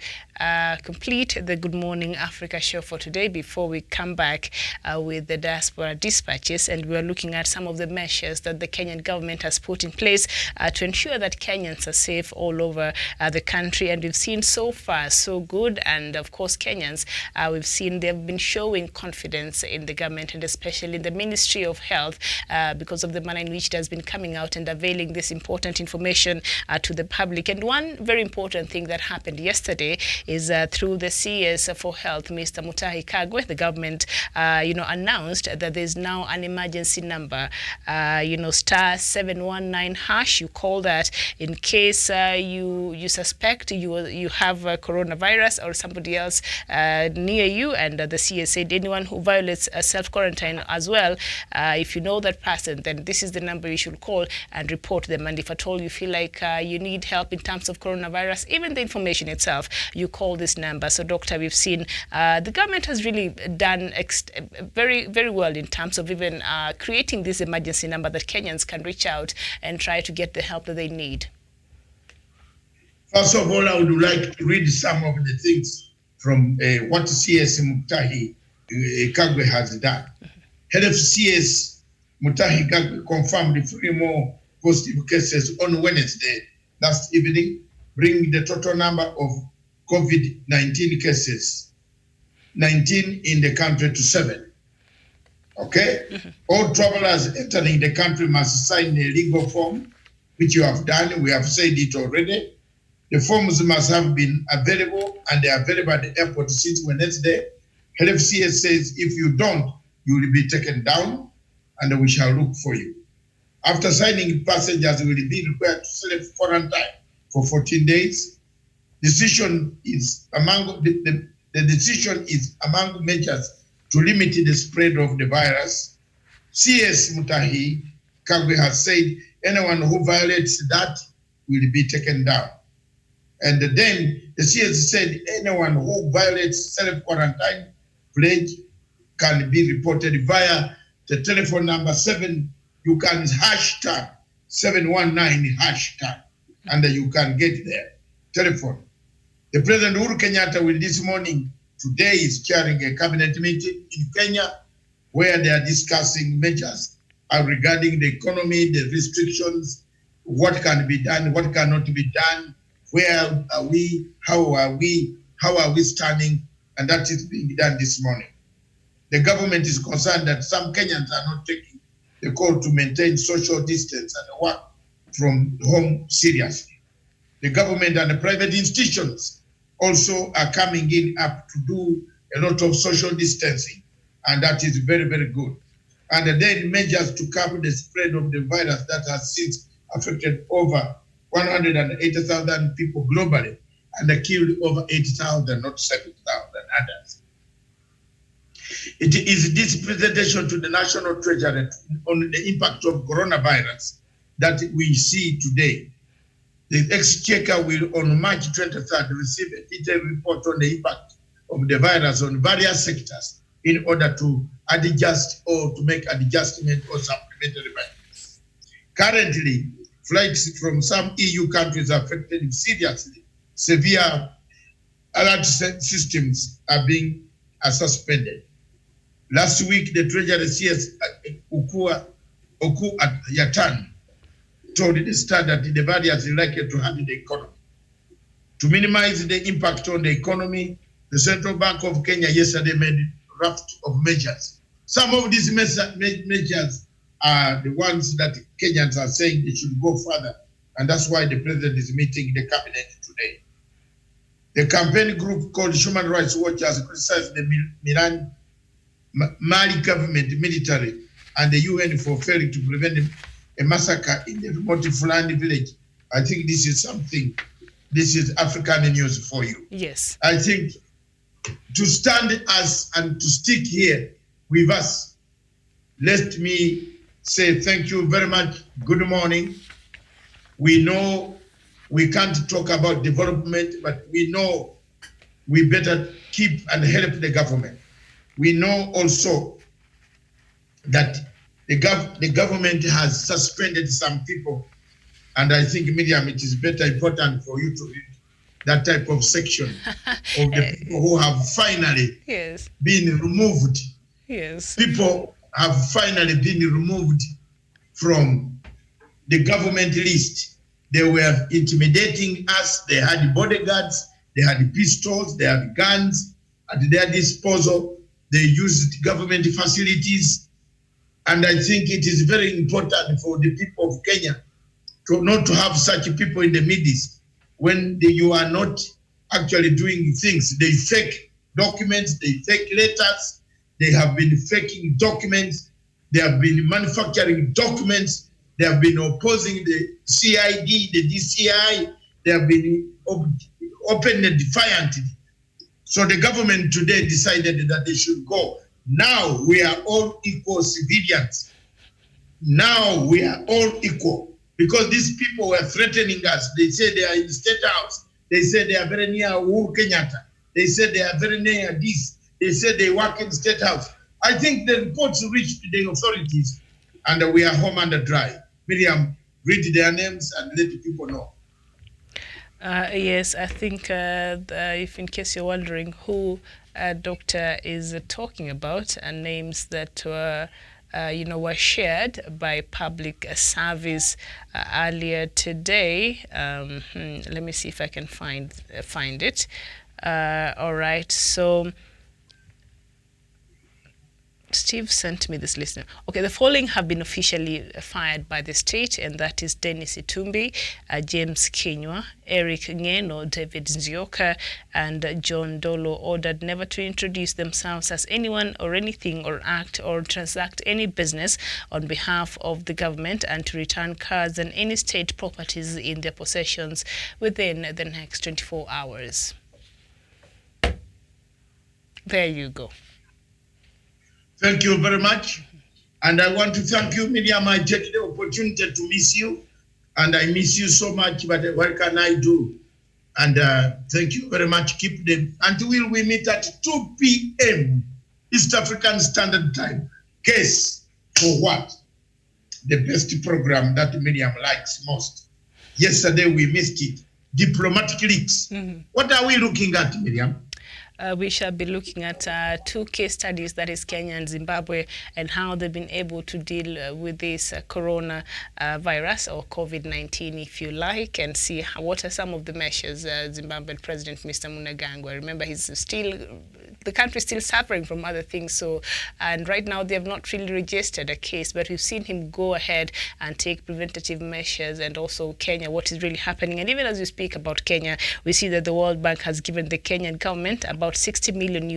complete the Good Morning Africa show for today before we come back with the Diaspora Dispatches, and we're looking at some of the measures that the Kenyan government has put in place to ensure that Kenyans are safe all over the country, and we've seen so far so good, and of course Kenyans, we've seen they've been showing confidence in the government and especially in the Ministry of Health because of the manner in which it has been coming out and availing this important information to the public. And one very important thing that happened yesterday is through the CS for Health, Mr. Mutahi Kagwe, the government, announced that there's now an emergency number, star 719 hash. You call that in case you suspect you have coronavirus or somebody else near you, and the CS said anyone who violates self-quarantine as well, if you know that person, then this is the number you should call and report them. And if at all you feel like you need help in terms of coronavirus, even the information itself, you call this number. So, Doctor, we've seen the government has really done very, very well in terms of even creating this emergency number that Kenyans can reach out and try to get the help that they need. First of all, I would like to read some of the things from what CS Mutahi Kagwe has done. Head of CS Mutahi Kagwe confirmed 3 more positive cases on Wednesday last evening, bringing the total number of COVID-19 cases, 19 in the country, to 7. Okay? All travelers entering the country must sign a legal form, which you have done. We have said it already. The forms must have been available, and they are available at the airport since Wednesday. LFCS says if you don't, you will be taken down, and we shall look for you. After signing, passengers will be required to self-quarantine for 14 days. Decision is among the decision is among measures to limit the spread of the virus. CS Mutahi Kagwe has said anyone who violates that will be taken down. And then the CS said anyone who violates self-quarantine pledge can be reported via the telephone number 7. You can hashtag 719 hashtag, and you can get there. Telephone. The President Uhuru Kenyatta will this morning, today is chairing a cabinet meeting in Kenya where they are discussing measures regarding the economy, the restrictions, what can be done, what cannot be done, where are we, how are we standing, and that is being done this morning. The government is concerned that some Kenyans are not taking the call to maintain social distance and work from home seriously. The government and the private institutions also are coming in up to do a lot of social distancing, and that is very, very good. And then measures to curb the spread of the virus that has since affected over 180,000 people globally and killed over 80,000, not 7,000 others. It is this presentation to the National Treasury on the impact of coronavirus that we see today. The Exchequer will, on March 23rd, receive a detailed report on the impact of the virus on various sectors in order to adjust or to make adjustment or supplementary measures. Currently, flights from some EU countries affected seriously. Severe alert systems are being suspended. Last week, the Treasury CS Oku Yatan told the Standard that the various is likely to handle the economy. To minimize the impact on the economy, the Central Bank of Kenya yesterday made a raft of measures. Some of these measures are the ones that Kenyans are saying they should go further, and that's why the President is meeting the cabinet today. The campaign group called Human Rights Watch has criticized the Milan Mali government, military, and the UN for failing to prevent a massacre in the remote Fulani village. I think this is something, this is African news for you. Yes. I think to stand us and to stick here with us, let me say thank you very much. Good morning. We know we can't talk about development, but we know we better keep and help the government. We know also that the government has suspended some people, and I think, Miriam, it is better important for you to read that type of section of the people who have finally been removed. Yes. People have finally been removed from the government list. They were intimidating us. They had bodyguards, they had pistols, they had guns at their disposal. They used government facilities. And I think it is very important for the people of Kenya to not to have such people in the midst when you are not actually doing things. They fake documents, they fake letters, they have been faking documents, they have been manufacturing documents, they have been opposing the CID, the DCI, they have been open and defiant. So the government today decided that they should go. Now we are all equal civilians. Now we are all equal because these people were threatening us. They say they are in the State House. They say they are very near Uhuru Kenyatta. They say they are very near this. They say they work in the State House. I think the reports reached the authorities and we are home under dry. Miriam, read their names and let the people know. Yes, I think if in case you're wondering who Doctor is talking about, names that were shared by public service earlier today. Let me see if I can find it. All right, so Steve sent me this list. Okay, the following have been officially fired by the state, and that is Dennis Itumbi, James Kinyua, Eric Ngeno, David Nzioka, and John Dolo, ordered never to introduce themselves as anyone or anything or act or transact any business on behalf of the government, and to return cars and any state properties in their possessions within the next 24 hours. There you go. Thank you very much. And I want to thank you, Miriam. I take the opportunity to miss you. And I miss you so much, but what can I do? And thank you very much. Keep them until we meet at 2 p.m. East African Standard Time. Guess for what? The best program that Miriam likes most. Yesterday we missed it. Diplomatic leaks. What are we looking at, Miriam? We shall be looking at 2 case studies, that is Kenya and Zimbabwe, and how they've been able to deal with this corona virus, or COVID-19 if you like, and see what are some of the measures Zimbabwean President Mr. Mnangagwa. Remember, the country is still suffering from other things, and right now they have not really registered a case, but we've seen him go ahead and take preventative measures. And also Kenya, what is really happening. And even as we speak about Kenya, we see that the World Bank has given the Kenyan government about $60 million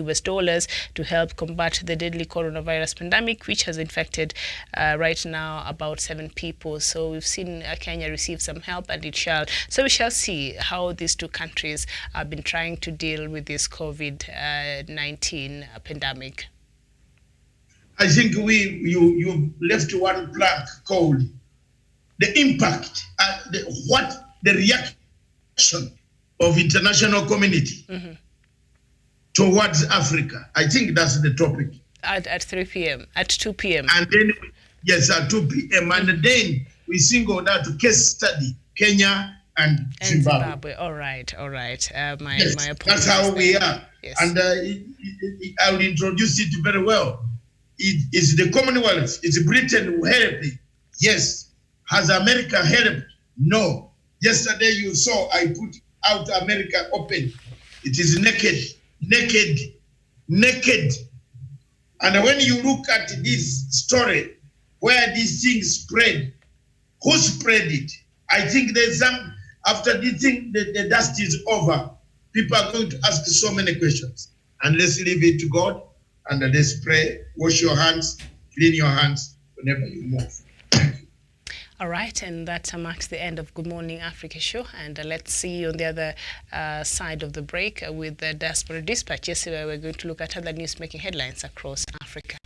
to help combat the deadly coronavirus pandemic, which has infected right now about 7 people. So we've seen Kenya receive some help, and we shall see how these 2 countries have been trying to deal with this COVID-19 pandemic. I think you left one blank called the impact, the reaction of international community towards Africa. I think that's the topic. At 3 p.m., at 2 p.m. And then, yes, at 2 p.m. And then we singled out a case study, Kenya and Zimbabwe. All right. Yes, My apologies. that's how we are. Yes. And I will introduce it very well. It is the Commonwealth. It's Britain who helped. Yes. Has America helped? No. Yesterday you saw I put out America open. It is naked. And when you look at this story, where these things spread, who spread it? I think there's some, after this thing, the dust is over, people are going to ask so many questions. And let's leave it to God, and let's pray, wash your hands, clean your hands whenever you move. All right, and that marks the end of Good Morning Africa show. And let's see you on the other side of the break with the Diaspora Dispatch. Yesterday, we're going to look at other news making headlines across Africa.